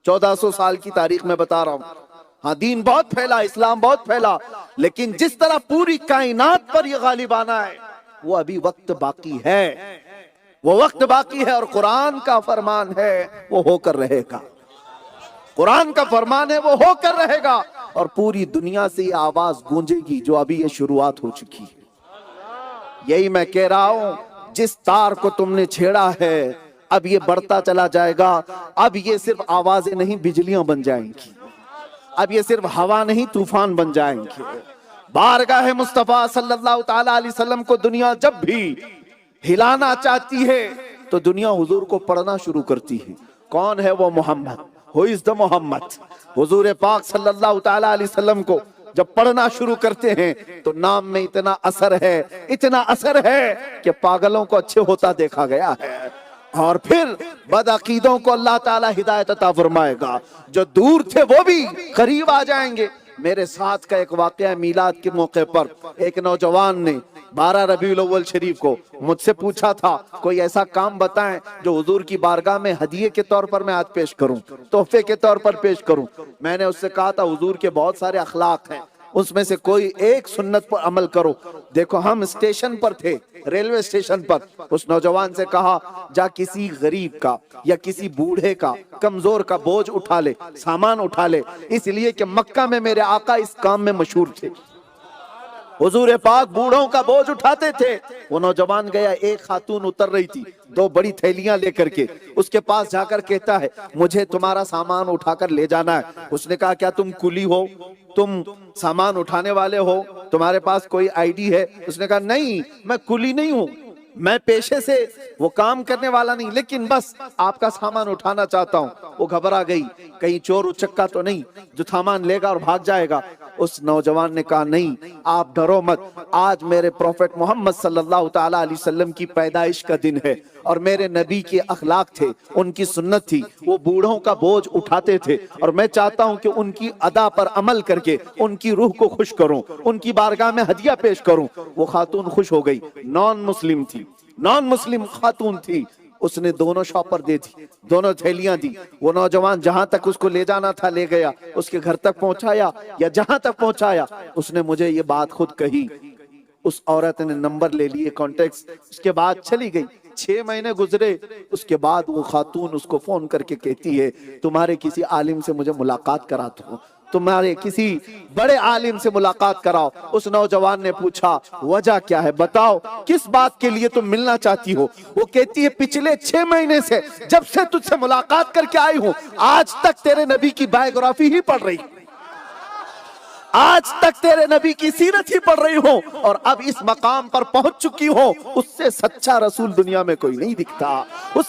1400 سال کی تاریخ میں بتا رہا ہوں. ہاں دین بہت پھیلا، اسلام بہت پھیلا، لیکن جس طرح پوری کائنات پر یہ غالب آنا ہے وہ ابھی وقت باقی ہے، وہ وقت باقی ہے. اور قرآن کا فرمان ہے وہ ہو کر رہے گا، قرآن کا فرمان ہے وہ ہو کر رہے گا. اور پوری دنیا سے یہ آواز گونجے گی جو ابھی یہ شروعات ہو چکی ہے. یہی میں کہہ رہا ہوں، جس تار کو تم نے چھیڑا ہے اب یہ بڑھتا چلا جائے گا. اب یہ صرف آوازیں نہیں بجلیاں بن جائیں گی، اب یہ صرف ہوا نہیں طوفان بن جائیں گے. بارگاہ مصطفیٰ صلی اللہ تعالی علیہ وسلم کو دنیا جب بھی ہلانا چاہتی ہے تو دنیا حضور کو پڑھنا شروع کرتی ہے. کون ہے وہ محمد؟ ہو از دا محمد. حضور پاک صلی اللہ تعالی علیہ وسلم کو جب پڑھنا شروع کرتے ہیں تو نام میں اتنا اثر ہے، اتنا اثر ہے کہ پاگلوں کو اچھے ہوتا دیکھا گیا ہے. اور پھر بدعقیدوں کو اللہ تعالیٰ ہدایت عطا فرمائے گا، جو دور تھے وہ بھی قریب آ جائیں گے۔ میرے ساتھ کا ایک واقعہ میلاد کے موقع پر ایک نوجوان نے 12 ربیع الاول شریف کو مجھ سے پوچھا تھا کوئی ایسا کام بتائیں جو حضور کی بارگاہ میں ہدیے کے طور پر میں آج پیش کروں، تحفے کے طور پر پیش کروں۔ میں نے اس سے کہا تھا حضور کے بہت سارے اخلاق ہیں، اس میں سے کوئی ایک سنت پر عمل کرو۔ دیکھو ہم اسٹیشن پر تھے، ریلوے اسٹیشن پر، اس نوجوان سے کہا جا کسی غریب کا یا کسی بوڑھے کا کمزور کا بوجھ اٹھا لے، سامان اٹھا لے، اس لیے کہ مکہ میں میرے آقا اس کام میں مشہور تھے، حضور پاک بوڑھوں کا بوجھ اٹھاتے تھے۔ وہ نوجوان گیا، ایک خاتون اتر رہی تھی 2 بڑی تھیلیاں لے کر کے، اس کے پاس جا کر کہتا ہے مجھے تمہارا سامان اٹھا کر لے جانا ہے۔ اس نے کہا کیا تم کلی ہو، تم سامان اٹھانے والے ہو، تمہارے پاس کوئی آئی ڈی ہے؟ اس نے کہا نہیں میں کلی نہیں ہوں، میں پیشے سے وہ کام کرنے والا نہیں، لیکن بس آپ کا سامان اٹھانا چاہتا ہوں۔ وہ گھبرا گئی، کہیں چور اچکا تو نہیں جو سامان لے گا اور بھاگ جائے گا۔ اس نوجوان نے کہا نہیں آپ ڈرو مت، آج میرے پروفیٹ محمد صلی اللہ تعالیٰ علیہ وسلم کی پیدائش کا دن ہے، اور میرے نبی کے اخلاق تھے، ان کی سنت تھی، وہ بوڑھوں کا بوجھ اٹھاتے تھے، اور میں چاہتا ہوں کہ ان کی ادا پر عمل کر کے ان کی روح کو خوش کروں، ان کی بارگاہ میں ہدیہ پیش کروں۔ وہ خاتون خوش ہو گئی، نان مسلم تھی، نان مسلم خاتون تھی، اس نے دونوں شاپر دے دی، دونوں تھیلیاں دی۔ وہ نوجوان جہاں تک اس کو لے جانا تھا لے گیا، اس کے گھر تک پہنچایا یا جہاں تک پہنچایا، اس نے مجھے یہ بات خود کہی۔ اس عورت نے نمبر لے لیے، کانٹیکٹس، اس کے بعد چلی گئی۔ 6 مہینے گزرے، اس کے بعد وہ خاتون اس کو فون کر کے کہتی ہے تمہارے کسی عالم سے مجھے ملاقات کراتا ہوں، تمہارے کسی بڑے عالم سے ملاقات کراؤ۔ اس نوجوان نے پوچھا وجہ کیا ہے، بتاؤ کس بات کے لیے تم ملنا چاہتی ہو؟ وہ کہتی ہے پچھلے 6 مہینے سے جب سے تجھ سے ملاقات کر کے آئی ہوں، آج تک تیرے نبی کی بائیوگرافی ہی پڑھ رہی، آج تک تیرے نبی کی سیرت ہی پڑھ رہی ہوں، اور اب اس مقام پر پہنچ چکی ہوں۔ اس سے سچا رسول دنیا میں کوئی نہیں دکھتا، اس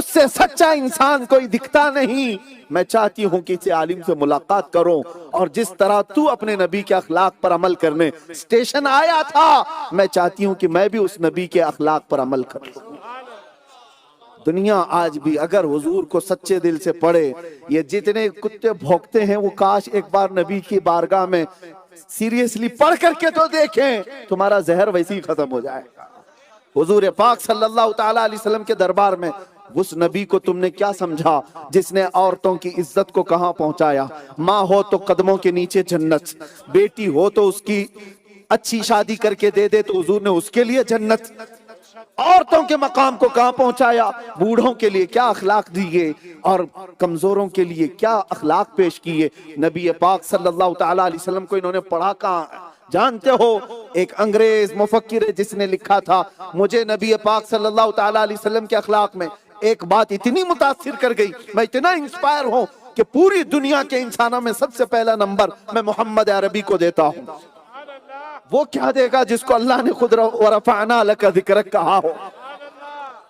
سے سچا انسان کوئی دکھتا نہیں۔ میں چاہتی ہوں کہ اسے عالم سے ملاقات کروں، اور جس طرح تو اپنے نبی کے اخلاق پر عمل کرنے اسٹیشن آیا تھا، میں چاہتی ہوں کہ میں بھی اس نبی کے اخلاق پر عمل کروں۔ دنیا آج بھی اگر حضور کو سچے دل سے پڑھے، یہ جتنے کتے بھونکتے ہیں وہ کاش ایک بار نبی کی بارگاہ میں سیریسلی پڑھ کر کے تو دیکھیں، تمہارا زہر ویسے ہی ختم ہو جائے گا۔ حضور پاک صلی اللہ تعالیٰ علیہ وسلم کے دربار میں اس نبی کو تم نے کیا سمجھا جس نے عورتوں کی عزت کو کہاں پہنچایا؟ ماں ہو تو قدموں کے نیچے جنت، بیٹی ہو تو اس کی اچھی شادی کر کے دے دے تو حضور نے اس کے لیے جنت، عورتوں کے مقام کو کہاں پہنچایا؟ بوڑھوں کے لیے کیا اخلاق دیے اور کمزوروں کے لیے کیا اخلاق پیش کیے؟ نبی پاک صلی اللہ تعالیٰ علیہ وسلم کو انہوں نے پڑھا کہاں؟ جانتے ہو ایک انگریز مفکر ہے جس نے لکھا تھا مجھے نبی پاک صلی اللہ تعالیٰ علیہ وسلم کے اخلاق میں ایک بات اتنی متاثر کر گئی، میں اتنا انسپائر ہوں کہ پوری دنیا کے انسانوں میں سب سے پہلا نمبر میں محمد عربی کو دیتا ہوں۔ وہ کیا دے گا جس کو اللہ نے خود وَرَفَعْنَا لَكَ ذِكْرَكَ کہا ہو؟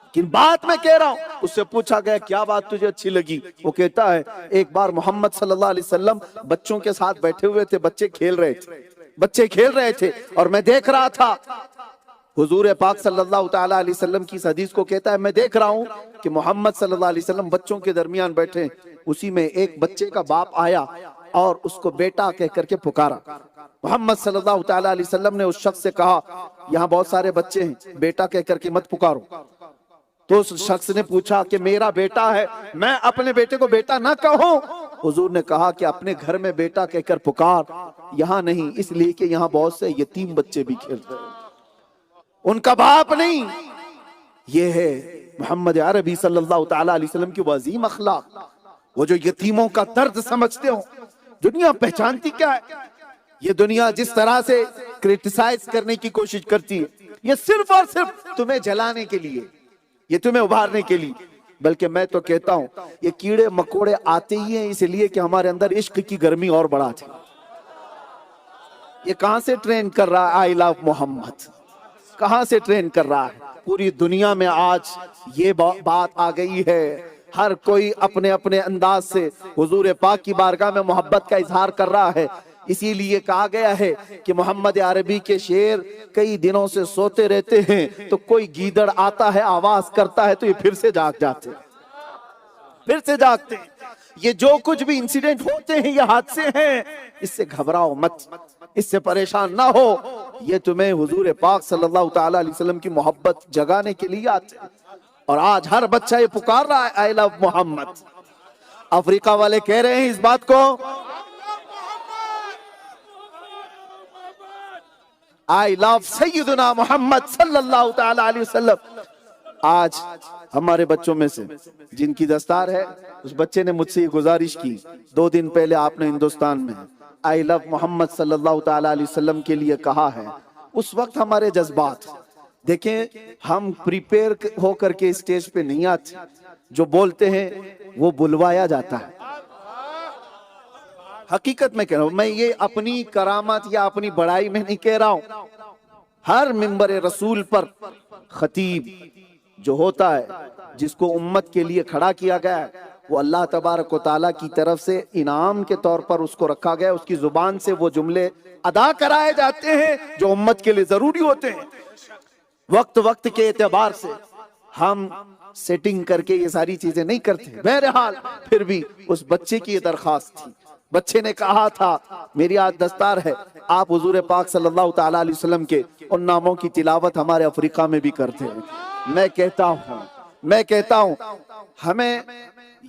لیکن بات میں کہہ رہا ہوں، اس سے پوچھا گیا کیا بات تجھے اچھی لگی؟ وہ کہتا ہے ایک بار محمد صلی اللہ علیہ وسلم بچوں کے ساتھ بیٹھے ہوئے تھے، بچے کھیل رہے تھے اور میں دیکھ رہا تھا۔ حضور پاک صلی اللہ تعالیٰ علیہ وسلم کی اس حدیث کو کہتا ہے میں دیکھ رہا ہوں کہ محمد صلی اللہ علیہ وسلم بچوں کے درمیان بیٹھے، اسی میں ایک بچے کا باپ آیا اور اس کو بیٹا کہہ کر کے پکارا۔ محمد صلی اللہ تعالیٰ علیہ وسلم نے اس شخص سے کہا یہاں بہت سارے بچے ہیں، بیٹا کہہ کر کے مت پکارو۔ تو اس شخص نے پوچھا کہ میرا بیٹا ہے، میں اپنے بیٹے کو بیٹا نہ کہوں؟ حضور نے کہا کہ اپنے گھر میں بیٹا کہہ کر پکار، یہاں نہیں، اس لیے کہ یہاں بہت سے یتیم بچے بھی کھیل رہے ہیں، ان کا باپ نہیں۔ یہ ہے محمد عربی صلی اللہ تعالیٰ علیہ وسلم کی وہ عظیم اخلاق، وہ جو یتیموں کا درد سمجھتے ہو۔ دنیا پہچانتی کیا ہے؟ یہ دنیا جس طرح سے کرٹیسائز کرنے کی کوشش کرتی ہے، یہ صرف اور صرف تمہیں جلانے کے لیے، یہ تمہیں ابھارنے کے لیے۔ بلکہ میں تو کہتا ہوں یہ کیڑے مکوڑے آتے ہی ہیں اس لیے کہ ہمارے اندر عشق کی گرمی اور بڑھا دے۔ یہ کہاں سے ٹرین کر رہا ہے آئی لو محمد؟ کہاں سے ٹرین کر رہا ہے؟ پوری دنیا میں آج یہ بات آ گئی ہے، ہر کوئی اپنے اپنے انداز سے حضور پاک کی بارگاہ میں محبت کا اظہار کر رہا ہے۔ اسی لیے کہا گیا ہے کہ محمد عربی کے شعر کئی دنوں سے سوتے رہتے ہیں تو کوئی گیدڑ آتا ہے آواز کرتا ہے تو یہ پھر سے جاگ جاتے ہیں، پھر سے جاگتے ہیں۔ یہ جو کچھ بھی انسیڈنٹ ہوتے ہیں یہ حادثے ہیں، اس سے گھبراؤ مت، اس سے پریشان نہ ہو، یہ تمہیں حضور پاک صلی اللہ تعالی علیہ وسلم کی محبت جگانے کے لیے آتے ہیں۔ اور آج ہر بچہ یہ پکار رہا ہے آئی لو محمد۔ افریقہ والے کہہ رہے ہیں اس بات کو، آئی لو سیدنا محمد صلی اللہ تعالی علیہ وسلم۔ آج ہمارے بچوں میں سے جن کی دستار ہے، اس بچے نے مجھ سے یہ گزارش کی 2 دن پہلے آپ نے ہندوستان میں آئی لو محمد صلی اللہ تعالی علیہ وسلم کے لیے کہا ہے۔ اس وقت ہمارے جذبات دیکھیں، ہم پریپیئر ہو کر کے اسٹیج پہ نہیں آتے، جو بولتے ہیں وہ بلوایا جاتا ہے۔ حقیقت میں کہہ رہا ہوں، میں یہ اپنی کرامت یا اپنی بڑائی میں نہیں کہہ رہا ہوں۔ ہر منبر رسول پر خطیب جو ہوتا ہے، جس کو امت کے لیے کھڑا کیا گیا ہے، وہ اللہ تبارک و تعالیٰ کی طرف سے انعام کے طور پر اس کو رکھا گیا ہے۔ اس کی زبان سے وہ جملے ادا کرائے جاتے ہیں جو امت کے لیے ضروری ہوتے ہیں۔ وقت وقت کے اعتبار سے ہم سیٹنگ کر کے یہ ساری چیزیں نہیں کرتے۔ بہرحال پھر بھی اس بچے کی یہ درخواست تھی، بچے نے کہا تھا میری آج دستار ہے، آپ حضور پاک صلی اللہ تعالیٰ علیہ وسلم کے ان ناموں کی تلاوت ہمارے افریقہ میں بھی کرتے ہیں۔ میں کہتا ہوں ہمیں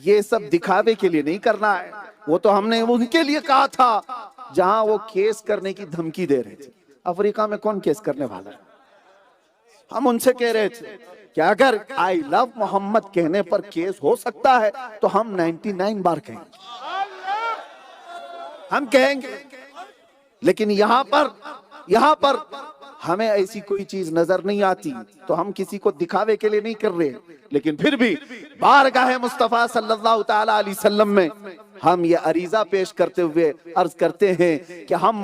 یہ سب دکھاوے کے لیے نہیں کرنا ہے، وہ تو ہم نے ان کے لیے کہا تھا جہاں وہ کیس کرنے کی دھمکی دے رہے تھے۔ افریقہ میں کون کیس کرنے والا ہے؟ ہم ان سے کہہ رہے تھے کہ اگر آئی لو محمد کہنے پر کیس ہو سکتا ہے تو ہم 99 بار کہیں گے، ہم کہیں گے۔ لیکن یہاں پر ہمیں ایسی کوئی چیز نظر نہیں آتی تو ہم کسی کو دکھاوے کے لیے نہیں کر رہے، لیکن پھر بھی بارگاہ مصطفیٰ صلی اللہ تعالی علیہ وسلم میں ہم یہ عریضہ پیش کرتے ہوئے عرض کرتے ہیں کہ ہم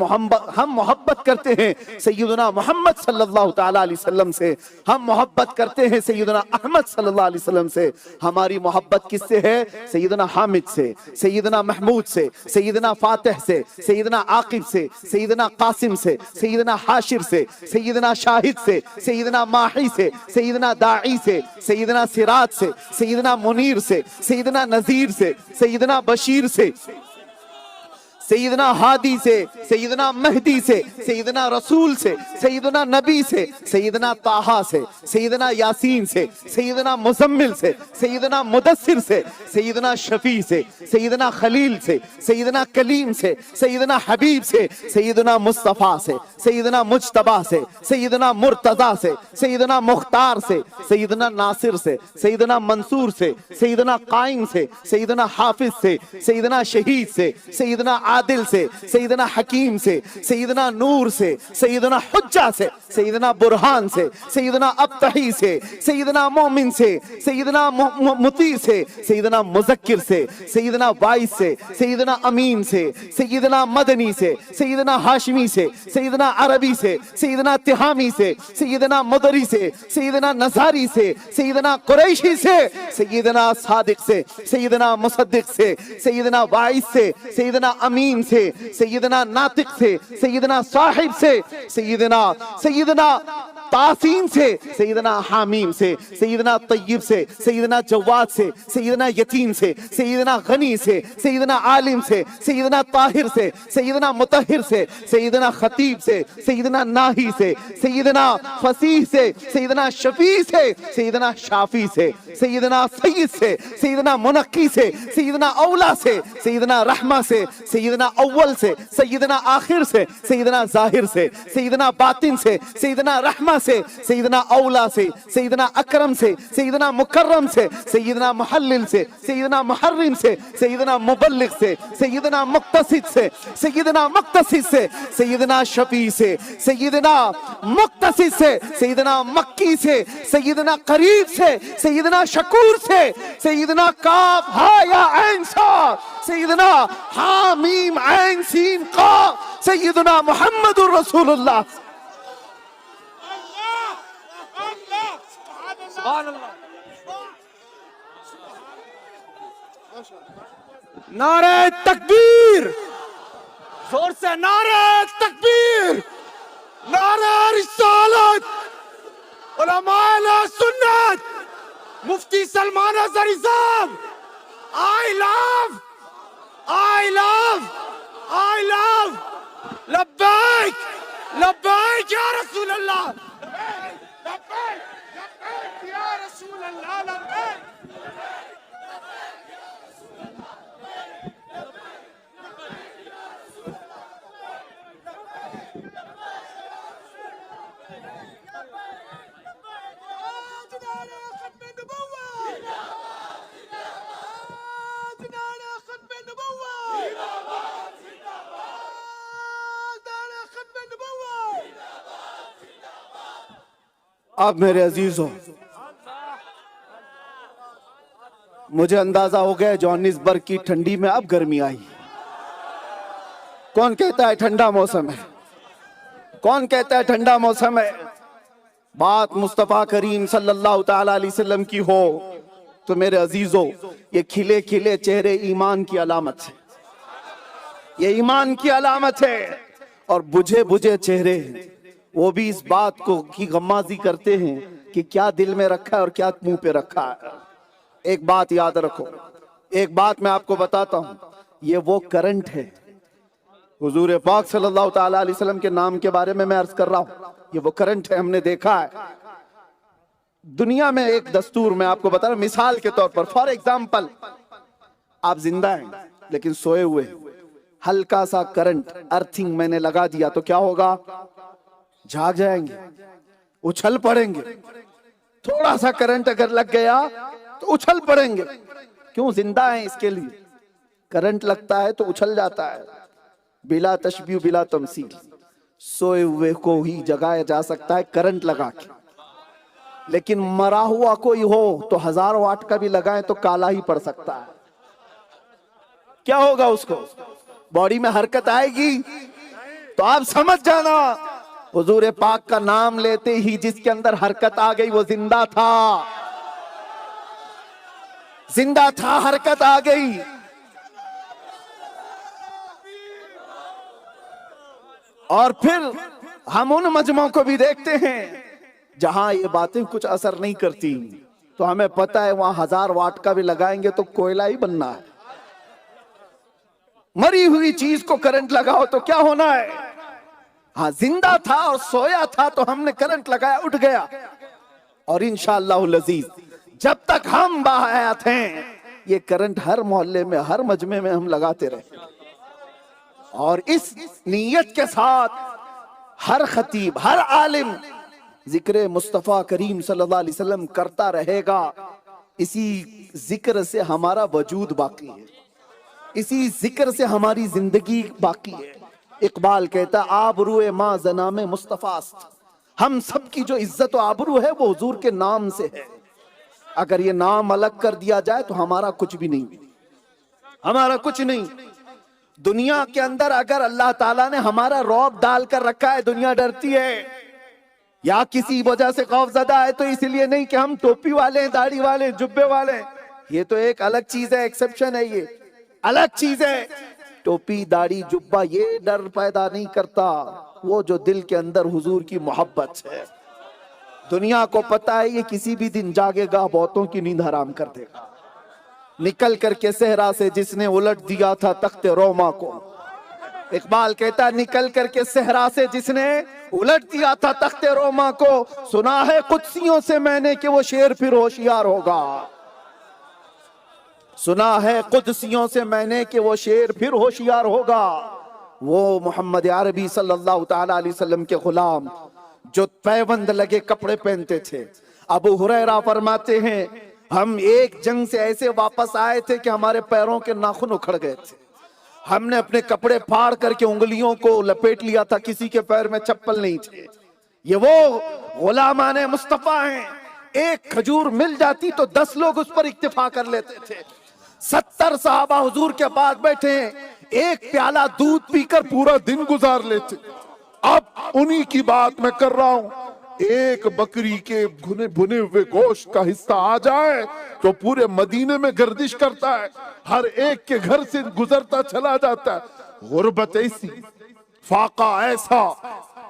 محبت کرتے ہیں سیدنا محمد صلی اللہ تعالی علیہ وسلم سے، ہم محبت کرتے ہیں سیدنا احمد صلی اللہ علیہ وسلم سے۔ ہماری محبت کس سے ہے؟ سیدنا حامد سے، سیدنا محمود سے، سیدنا فاتح سے، سیدنا عاقب سے، سیدنا قاسم سے، سیدنا حاشر سے، سیدنا شاہد سے، سیدنا ماحی سے، سیدنا داعی سے، سیدنا سراج سے، سیدنا منیر سے، سیدنا نذیر سے، سیدنا بشیر سے، سیدنا ہادی سے، سیدنا مہدی سے، سیدنا رسول سے، سیدنا نبی سے، سیدنا طٰہٰ سے، سیدنا یاسین سے، سیدنا مزمل سے، سیدنا مدثر سے، سیدنا شفیع سے، سیدنا خلیل سے، سیدنا کلیم سے، سیدنا حبیب سے، سیدنا مصطفیٰ سے، سیدنا مجتبیٰ سے، سیدنا مرتضیٰ سے، سیدنا مختار سے، سیدنا ناصر سے، سیدنا منصور سے، سیدنا قائم سے، سیدنا حافظ سے، سیدنا شہید سے، سیدنا عادل سے، سیدنا حکیم سے، سیدنا نور سے، سیدنا حجہ سے، سیدنا برہان سے، سیدنا ابتحی سے، سیدنا مومن سے، سیدنا مطیع سے، سیدنا مذکر سے، سیدنا باعث سے، سیدنا امین سے، سیدنا مدنی سے، سیدنا ہاشمی سے، سیدنا عربی سے، سیدنا تہامی سے، سیدنا مدری سے، سیدنا نظاری سے، سیدنا قریشی سے، سیدنا صادق سے، سیدنا مصدق سے، سیدنا باعث سے، سیدنا امین سے، سیدنا ناطق سے، سیدنا صاحب سے، سیدنا تاسین سے، سیدنا حامیم سے، سیدنا طیب سے، سیدنا جواد سے، سیدنا یتیم سے، سیدنا غنی سے، سیدنا عالم سے، سیدنا طاہر سے، سیدنا مطہر سے، سیدنا خطیب سے، سیدنا ناہی سے، سیدنا فصیح سے، سیدنا شفیع سے، سیدنا شافی سے، سیدنا سید سے، سیدنا منقی سے، سیدنا اولا سے، سیدنا رحمہ سے، سیدنا اول سے، سیدنا آخر سے، سیدنا ظاہر سے، سیدنا باطن سے، سیدنا رحمہ سے، سیدنا اولا سے، سیدنا اکرم سے، سیدنا مکرم سے، سیدنا محلل سے، سیدنا محرم سے، سیدنا مبلغ سے، سیدنا مقتصد سے، سیدنا مقتصد سے، سیدنا شفیع سے، سیدنا مقتصد سے، سیدنا مکی سے، سیدنا قریب سے، سیدنا شکور سے، سیدنا کاف ہا یا عین صاد، سیدنا حامیم عین سین قاف، سیدنا محمد الرسول اللہ۔ نعرہ تکبیر، زور سے نعرہ تکبیر، نعرہ رسالت، علماء اہل سنت، مفتی سلمان اظہری صاحب، I love لبیک لبیک یا رسول اللہ، لبیک لبیک یا رسول اللہ، لبیک۔ اب میرے عزیزوں، مجھے اندازہ ہو گیا جوہانسبرگ کی ٹھنڈی میں اب گرمی آئی۔ کون کہتا ہے ٹھنڈا موسم ہے؟ کون کہتا ہے ٹھنڈا موسم ہے؟ بات مصطفیٰ کریم صلی اللہ تعالی علیہ وسلم کی ہو تو میرے عزیزوں، یہ کھلے کھلے چہرے ایمان کی علامت ہے، یہ ایمان کی علامت ہے۔ اور بجھے بجھے چہرے وہ بھی اس بات کو کی غمازی کرتے ہیں کہ کیا دل میں رکھا ہے اور کیا منہ پہ رکھا ہے۔ ایک بات یاد رکھو، ایک بات میں آپ کو بتاتا ہوں، یہ وہ کرنٹ ہے۔ حضور پاک صلی اللہ تعالی علیہ وسلم کے نام کے بارے میں عرض کر رہا ہوں، یہ وہ کرنٹ ہے، ہم نے دیکھا ہے دنیا میں۔ ایک دستور میں آپ کو بتا رہا ہوں، مثال کے طور پر، فار ایگزامپل، آپ زندہ ہیں لیکن سوئے ہوئے، ہلکا سا کرنٹ ارتھنگ میں نے لگا دیا تو کیا ہوگا؟ جاگ جائیں گے، اچھل پڑیں گے۔ تھوڑا سا کرنٹ اگر لگ گیا تو اچھل پڑیں گے، کیوں؟ زندہ ہیں اس کے لیے۔ کرنٹ لگتا ہے تو اچھل جاتا ہے، بلا تشبیہ بلا تمثیل۔ سوئے ہوئے کو ہی جگایا جا سکتا ہے کرنٹ لگا کے، لیکن مرا ہوا کوئی ہو تو 1000 واٹ کا بھی لگائیں تو کالا ہی پڑ سکتا ہے۔ کیا ہوگا اس کو؟ باڈی میں حرکت آئے گی؟ تو آپ سمجھ جانا، حضور پاک کا نام لیتے ہی جس کے اندر حرکت آ گئی وہ زندہ تھا، زندہ تھا، حرکت آ گئی۔ اور پھر ہم ان مجمعوں کو بھی دیکھتے ہیں جہاں یہ باتیں کچھ اثر نہیں کرتی، تو ہمیں پتہ ہے وہاں 1000 واٹ کا بھی لگائیں گے تو کوئلہ ہی بننا ہے۔ مری ہوئی چیز کو کرنٹ لگاؤ تو کیا ہونا ہے؟ ہاں، زندہ تھا اور سویا تھا تو ہم نے کرنٹ لگایا، اٹھ گیا۔ اور انشاءاللہ العزیز جب تک ہم باحیات ہیں یہ کرنٹ ہر محلے میں، ہر مجمع میں ہم لگاتے رہے، اور اس نیت کے ساتھ ہر خطیب، ہر عالم ذکر مصطفیٰ کریم صلی اللہ علیہ وسلم کرتا رہے گا۔ اسی ذکر سے ہمارا وجود باقی ہے، اسی ذکر سے ہماری زندگی باقی ہے۔ اقبال کہتا آبروئے ماں زنام مصطفیٰ است، ہم سب کی جو عزت و آبرو ہے وہ حضور کے نام سے ہے۔ اگر یہ نام الگ کر دیا جائے تو ہمارا کچھ بھی نہیں، ہمارا کچھ نہیں۔ دنیا کے اندر اگر اللہ تعالیٰ نے ہمارا رعب ڈال کر رکھا ہے، دنیا ڈرتی ہے یا کسی وجہ سے خوف زدہ ہے، تو اس لیے نہیں کہ ہم ٹوپی والے ہیں، داڑھی والے، جبے والے ہیں، یہ تو ایک الگ چیز ہے، ایکسپشن ہے، یہ الگ چیز ہے۔ ٹوپی، داڑھی، جبہ یہ ڈر پیدا نہیں کرتا، وہ جو دل کے اندر حضور کی محبت ہے۔ دنیا کو پتا ہے یہ کسی بھی دن جاگے گا، بہتوں کی نیند حرام کر دے گا۔ نکل کر کے صحرا سے جس نے الٹ دیا تھا تخت روما کو، اقبال کہتا نکل کر کے صحرا سے جس نے الٹ دیا تھا تخت روما کو، سنا ہے قدسیوں سے میں نے کہ وہ شیر پھر ہوشیار ہوگا، سنا ہے قدسیوں سے میں نے کہ وہ شیر پھر ہوشیار ہوگا۔ وہ محمد عربی صلی اللہ تعالی علیہ وسلم کے غلام جو پیوند لگے کپڑے پہنتے تھے، ابو ہریرہ فرماتے ہیں ہم ایک جنگ سے ایسے واپس آئے تھے کہ ہمارے پیروں کے ناخن اکھڑ گئے تھے، ہم نے اپنے کپڑے پھاڑ کر کے انگلیوں کو لپیٹ لیا تھا، کسی کے پیر میں چپل نہیں تھے۔ یہ وہ غلامان مصطفیٰ ہیں، ایک کھجور مل جاتی تو 10 لوگ اس پر اکتفا کر لیتے تھے۔ 70 صحابہ حضور کے پاس بیٹھے ہیں، ایک پیالہ دودھ پی کر پورا دن گزار لیتے۔ اب انہی کی بات میں کر رہا ہوں، ایک بکری کے بھنے ہوئے گوشت کا حصہ آ جائے تو پورے مدینے میں گردش کرتا ہے، ہر ایک کے گھر سے گزرتا چلا جاتا ہے۔ غربت ایسی، فاقہ ایسا،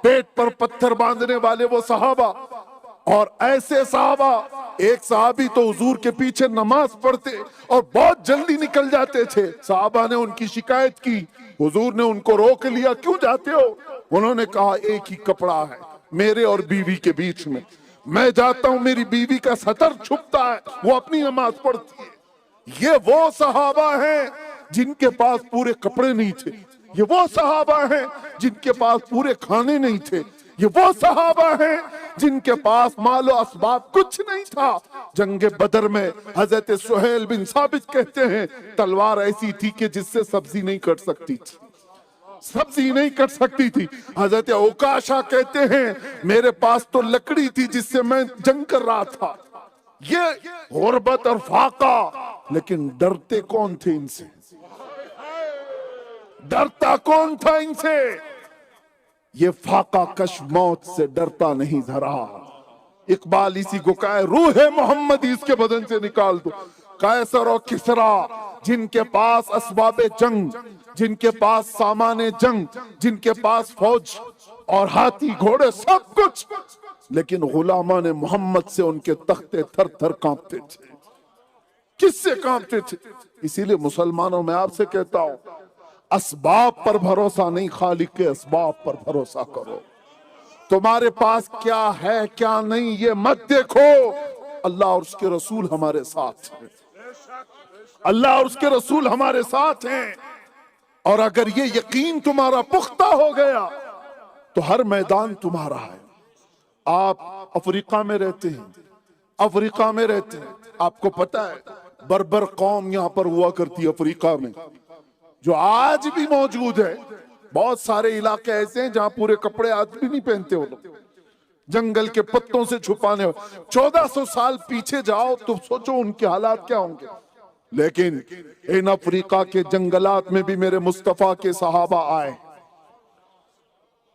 پیٹ پر پتھر باندھنے والے وہ صحابہ، اور ایسے صحابہ، ایک صحابی تو حضور کے پیچھے نماز پڑھتے اور بہت جلدی نکل جاتے تھے. صحابہ نے ان کی شکایت کی، حضور نے ان کو روک لیا، کیوں جاتے ہو؟ انہوں نے کہا ایک ہی کپڑا ہے میرے اور بیوی کے بیچ میں جاتا ہوں، میری بیوی کا ستر چھپتا ہے، وہ اپنی نماز پڑھتی ہے. یہ وہ صحابہ ہیں جن کے پاس پورے کپڑے نہیں تھے، یہ وہ صحابہ ہیں جن کے پاس پورے کھانے نہیں تھے، یہ وہ صحابہ ہیں جن کے پاس مال و اسباب کچھ نہیں تھا. جنگ بدر میں حضرت سہیل بن ثابت کہتے ہیں تلوار ایسی تھی کہ جس سے سبزی نہیں کٹ سکتی تھی، سبزی نہیں کٹ سکتی تھی. حضرت عکاشہ کہتے ہیں میرے پاس تو لکڑی تھی جس سے میں جنگ کر رہا تھا. یہ غربت اور فاقہ، لیکن ڈرتے کون تھے ان سے؟ ڈرتا کون تھا ان سے؟ یہ فاقہ کش موت سے ڈرتا نہیں ذرا. اقبال اسی کو کہا ہے روح محمدی اس کے بدن سے نکال دو. قیصر و کسرا جن کے پاس اسباب جنگ، جن کے پاس سامان جنگ، جن کے پاس فوج اور ہاتھی گھوڑے سب کچھ، لیکن غلامان محمد سے ان کے تختے تھر تھر کانپتے تھے. کس سے کانپتے تھے؟ اسی لیے مسلمانوں میں آپ سے کہتا ہوں اسباب پر بھروسہ نہیں، خالق کے اسباب پر بھروسہ کرو. تمہارے پاس کیا ہے کیا نہیں یہ مت دیکھو، اللہ اور اس کے رسول ہمارے ساتھ ہیں، اللہ اور اس کے رسول ہمارے ساتھ ہیں. اور اگر یہ یقین تمہارا پختہ ہو گیا تو ہر میدان تمہارا ہے. آپ افریقہ میں رہتے ہیں، افریقہ میں رہتے ہیں، آپ کو پتا ہے بربر قوم یہاں پر ہوا کرتی ہے افریقہ میں، جو آج بھی موجود ہے. بہت سارے علاقے ایسے ہیں جہاں پورے کپڑے آج بھی نہیں پہنتے وہ لوگ، جنگل کے پتوں سے چھپانے. 1400 سال پیچھے جاؤ تو سوچو ان کے حالات کیا ہوں گے. لیکن ان افریقہ کے جنگلات میں بھی میرے مصطفیٰ کے صحابہ آئے،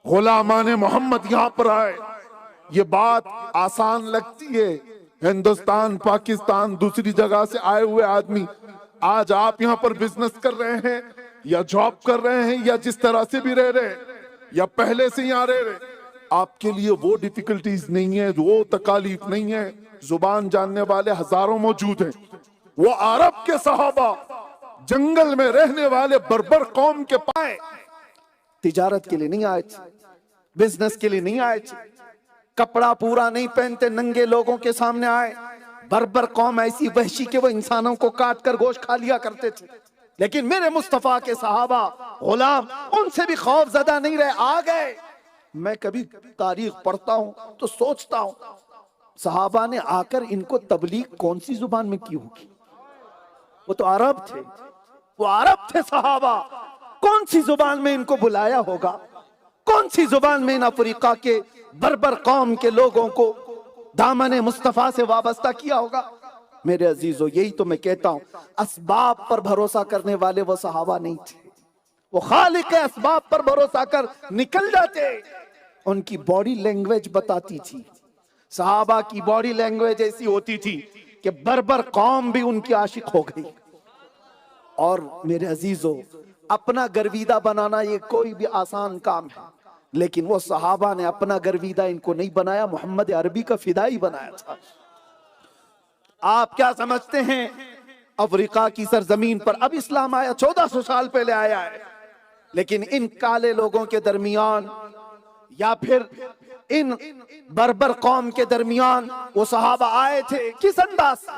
غلامان محمد یہاں پر آئے. یہ بات آسان لگتی ہے، ہندوستان، پاکستان، دوسری جگہ سے آئے ہوئے آدمی آج آپ یہاں پر بزنس کر رہے ہیں یا جاب کر رہے ہیں یا جس طرح سے بھی رہ رہے ہیں یا پہلے سے یہاں رہ رہے، آپ کے لیے وہ ڈیفیکلٹیز نہیں ہے، وہ تکالیف نہیں ہے. زبان جاننے والے ہزاروں موجود ہیں. وہ عرب کے صحابہ جنگل میں رہنے والے بربر قوم کے پائے تجارت کے لیے نہیں آئے تھے، بزنس کے لیے نہیں آئے تھے، کپڑا پورا نہیں پہنتے، ننگے لوگوں کے سامنے آئے. بربر قوم ایسی وحشی کہ وہ انسانوں کو کاٹ کر گوشت کھا لیا کرتے تھے، لیکن میرے مصطفیٰ کے صحابہ غلام ان سے بھی خوف زدہ نہیں رہے، آ گئے. میں کبھی تاریخ پڑھتا ہوں تو سوچتا ہوں صحابہ نے آ کر ان کو تبلیغ کون سی زبان میں کی ہوگی؟ وہ تو عرب تھے، وہ عرب تھے صحابہ، کون سی زبان میں ان کو بلایا ہوگا؟ کون سی زبان میں ان افریقہ کے بربر قوم کے لوگوں کو دامن مصطفیٰ سے وابستہ کیا ہوگا؟ میرے عزیزو، یہی تو میں کہتا ہوں اسباب پر بھروسہ کرنے والے وہ صحابہ نہیں تھے، وہ خالق کے اسباب پر بھروسہ کر نکل جاتے. ان کی باڈی لینگویج بتاتی تھی، صحابہ کی باڈی لینگویج ایسی ہوتی تھی کہ بربر قوم بھی ان کی عاشق ہو گئی. اور میرے عزیزو، اپنا گرویدہ بنانا یہ کوئی بھی آسان کام ہے، لیکن وہ صحابہ نے اپنا گرویدہ ان کو نہیں بنایا، محمد عربی کا فدائی بنایا تھا. آپ کیا سمجھتے ہیں افریقہ کی سرزمین پر اب اسلام آیا 1400 سال پہلے آیا ہے، لیکن ان کالے لوگوں کے درمیان یا پھر ان بربر قوم کے درمیان وہ صحابہ آئے تھے کس انداز؟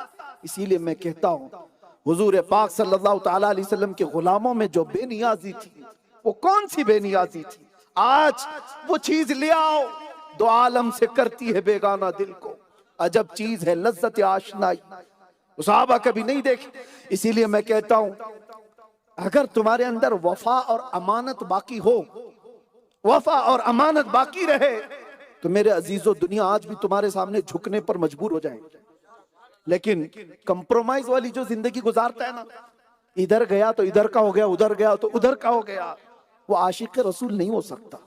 اسی لیے میں کہتا ہوں حضور پاک صلی اللہ تعالی علیہ وسلم کے غلاموں میں جو بے نیازی تھی، وہ کون سی بے نیازی تھی؟ آج وہ چیز لے آؤ، دو عالم سے کرتی ہے بیگانہ دل کو، عجب چیز ہے لذت آشنائی، صحابہ کبھی نہیں دیکھے. اسی لیے میں کہتا ہوں اگر تمہارے اندر وفا اور امانت باقی ہو، وفا اور امانت باقی رہے، تو میرے عزیزو دنیا آج بھی تمہارے سامنے جھکنے پر مجبور ہو جائے. لیکن کمپرومائز والی جو زندگی گزارتا ہے نا، ادھر گیا تو ادھر کا ہو گیا، ادھر گیا تو ادھر کا ہو گیا، وہ عاشق رسول نہیں ہو سکتا.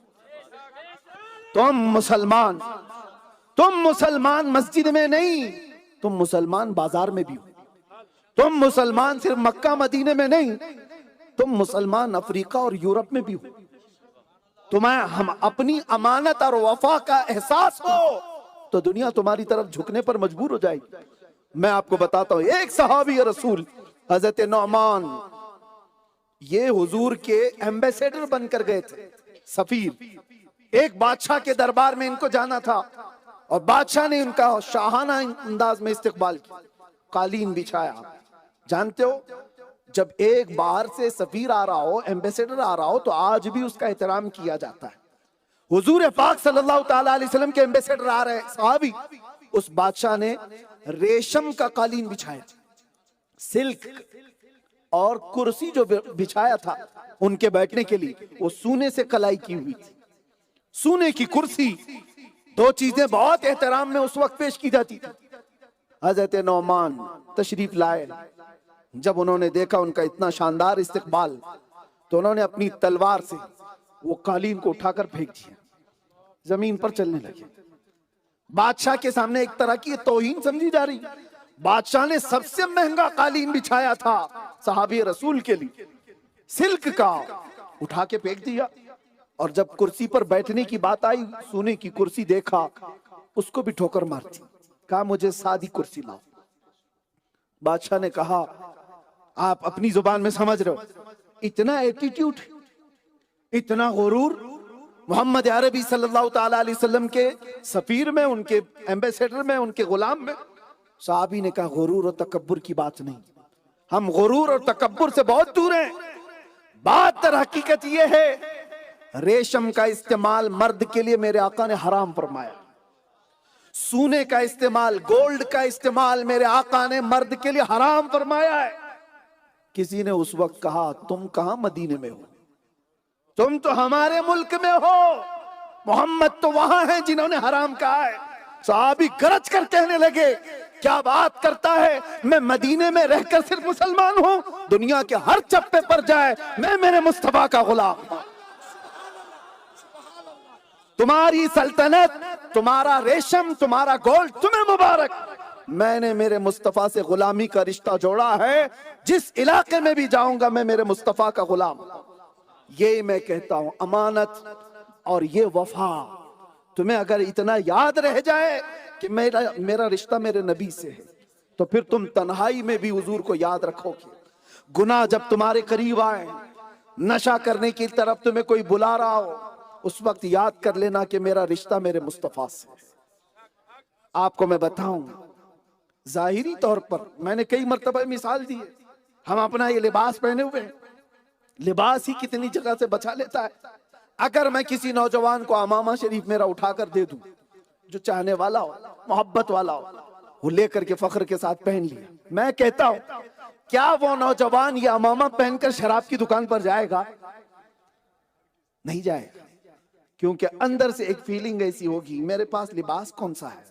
تم مسلمان مسجد میں نہیں، تم مسلمان بازار میں بھی ہو. تم مسلمان صرف مکہ مدینے میں نہیں، تم مسلمان افریقہ اور یورپ میں بھی ہو، تمہیں ہم اپنی امانت اور وفا کا احساس ہو تو دنیا تمہاری طرف جھکنے پر مجبور ہو جائے گی۔ میں آپ کو بتاتا ہوں، ایک صحابی رسول حضرت نعمان، یہ حضور کے ایمبیسیڈر بن کر گئے تھے، سفیر۔ ایک بادشاہ کے دربار میں ان کو جانا تھا اور بادشاہ نے ان کا شاہانہ انداز میں استقبال کیا، قالین بچھایا۔ جانتے ہو جب ایک باہر سے سفیر آ رہا ہو، ایمبیسیڈر آ رہا ہو، تو آج بھی اس کا احترام کیا جاتا ہے۔ حضور پاک صلی اللہ تعالی علیہ وسلم کے ایمبیسیڈر آ رہے صحابی، اس بادشاہ نے ریشم کا قالین بچھایا، سلک، اور کرسی جو بچھایا تھا ان کے بیٹھنے کے لیے وہ سونے سے کلائی کی ہوئی تھی، سونے کی کرسی۔ دو چیزیں بہت احترام میں اس وقت پیش کی جاتی تھی۔ حضرت نعمان تشریف لائے، جب انہوں نے دیکھا ان کا اتنا شاندار استقبال تو انہوں نے اپنی تلوار سے وہ قالین کو اٹھا کر پھینک دیا، زمین پر چلنے لگے۔ بادشاہ کے سامنے ایک طرح کی توہین سمجھی جا رہی، بادشاہ نے سب سے مہنگا قالین بچھایا تھا صحابی رسول کے لیے، سلک کا، اٹھا کے پھینک دیا۔ اور جب کرسی پر بیٹھنے کی بات آئی، سونے کی کرسی دیکھا، اس کو بھی ٹھوکر مارتی، کہا مجھے سادی کرسی لاؤ۔ بادشاہ نے کہا آپ اپنی زبان میں سمجھ رہے ہو، اتنا ایٹیٹیوڈ، اتنا غرور محمد عربی صلی اللہ تعالی علیہ وسلم کے سفیر میں، ان کے ایمبیسیڈر میں، ان کے غلام میں۔ صحابی نے کہا غرور اور تکبر کی بات نہیں، ہم غرور اور تکبر سے بہت دور ہیں۔ بات در حقیقت یہ ہے، ریشم کا استعمال مرد کے لیے میرے آقا نے حرام فرمایا، سونے کا استعمال، گولڈ کا استعمال میرے آقا نے مرد کے لیے حرام فرمایا ہے۔ کسی نے اس وقت کہا تم کہاں مدینے میں ہو، تم تو ہمارے ملک میں ہو، محمد تو وہاں ہیں جنہوں نے حرام کہا ہے۔ صحابی گرج کر کہنے لگے کیا بات کرتا ہے، میں مدینے میں رہ کر صرف مسلمان ہوں، دنیا کے ہر چپے پر جائے میں میرے مصطفیٰ کا غلام ہوں۔ تمہاری سلطنت، تمہارا ریشم، تمہارا گولڈ تمہیں مبارک، میں نے میرے مصطفیٰ سے غلامی کا رشتہ جوڑا ہے، جس علاقے میں بھی جاؤں گا میں میرے مصطفیٰ کا غلام ہوں۔ یہ میں کہتا ہوں امانت اور یہ وفا تمہیں اگر اتنا یاد رہ جائے کہ میرا رشتہ میرے نبی سے ہے، تو پھر تم تنہائی میں بھی حضور کو یاد رکھو گے۔ گناہ جب تمہارے قریب آئے، نشہ کرنے کی طرف تمہیں کوئی بلا رہا ہو، اس وقت یاد کر لینا کہ میرا رشتہ میرے مصطفیٰ سے ہے۔ آپ کو میں بتاؤں، ظاہری طور پر میں نے کئی مرتبہ مثال دی ہے، ہم اپنا یہ لباس پہنے ہوئے ہیں، لباس ہی کتنی جگہ سے بچا لیتا ہے۔ اگر میں کسی نوجوان کو امامہ شریف میرا اٹھا کر دے دوں، جو چاہنے والا ہو، محبت والا ہو، وہ لے کر کے فخر کے ساتھ پہن لیا، میں کہتا ہوں کیا وہ نوجوان یہ امامہ پہن کر شراب کی دکان پر جائے گا؟ نہیں جائے گا، کیونکہ اندر سے ایک فیلنگ ایسی ہوگی میرے پاس لباس کون سا ہے۔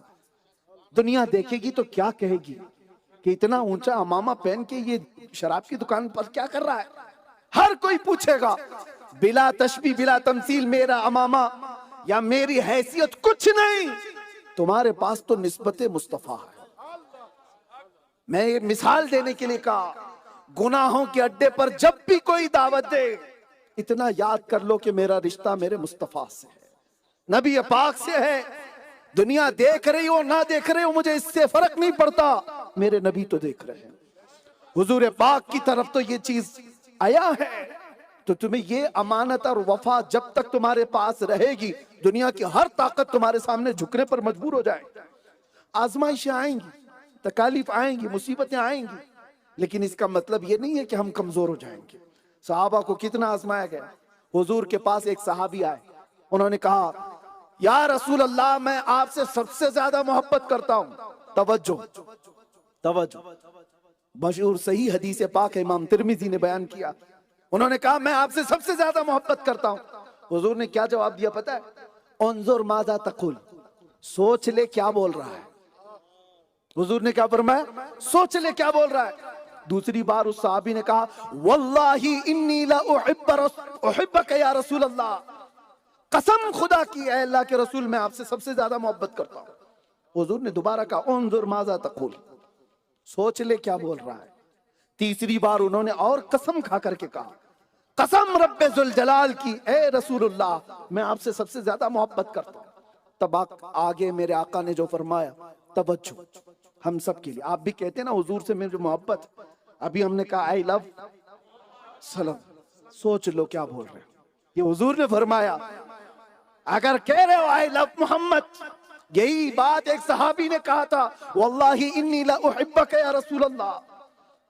دنیا دیکھے گی تو کیا کہے گی کہ اتنا اونچا امامہ پہن کے یہ شراب کی دکان پر کیا کر رہا ہے؟ ہر کوئی پوچھے گا، بلا تشبیہ بلا تمثیل، میرا امامہ یا میری حیثیت کچھ نہیں، تمہارے پاس تو نسبت مصطفیٰ ہے۔ میں یہ مثال دینے کے لیے کہا، گناہوں کے اڈے پر جب بھی کوئی دعوت دے، اتنا یاد کر لو کہ میرا رشتہ میرے مصطفیٰ سے ہے، نبی پاک سے ہے۔ دنیا دیکھ رہی ہو نہ دیکھ رہی ہو مجھے اس سے فرق نہیں پڑتا، میرے نبی تو دیکھ رہے ہیں، حضور پاک کی طرف تو یہ چیز آیا ہے۔ تو تمہیں یہ امانت اور وفا جب تک تمہارے پاس رہے گی، دنیا کی ہر طاقت تمہارے سامنے جھکنے پر مجبور ہو جائے۔ آزمائشیں آئیں گی، تکالیف آئیں گی، مصیبتیں آئیں گی، لیکن اس کا مطلب یہ نہیں ہے کہ ہم کمزور ہو جائیں گے۔ صحابہ کو کتنا آزمایا گیا۔ حضور کے پاس ایک صحابی آئے، انہوں نے کہا یا رسول اللہ میں آپ سے سب سے زیادہ محبت کرتا ہوں۔ توجہ، مشہور صحیح حدیث پاک امام ترمذی نے بیان کیا، انہوں نے کہا میں آپ سے سب سے زیادہ محبت کرتا ہوں۔ حضور نے کیا جواب دیا پتہ ہے؟ انظر ماذا تقول، سوچ لے کیا بول رہا ہے۔ حضور نے کیا فرمایا؟ سوچ لے کیا بول رہا ہے۔ دوسری بار اس صحابی نے کہا واللہ انی لا احبک یا رسول اللہ، قسم خدا کی اے اللہ کے رسول میں آپ سے سب سے زیادہ محبت کرتا ہوں۔ حضور نے دوبارہ کہا انظر ماذا تقول، سوچ لے کیا بول رہا ہے۔ تیسری بار انہوں نے اور قسم کھا کر کے کہا قسم رب ذوالجلال کی اے رسول اللہ میں آپ سے سب سے زیادہ محبت کرتا ہوں. تب آگے میرے آقا نے جو فرمایا, توجہ ہم سب کے لیے, آپ بھی کہتے ہیں نا حضور سے میری محبت, ابھی ہم نے کہا آئی لو سلام, سوچ لو کیا بول رہے ہیں. یہ حضور نے فرمایا اگر کہہ رہے ہو آئی لو محمد, یہی بات ایک صحابی نے کہا تھا, واللہ انی لا احبک یا رسول اللہ,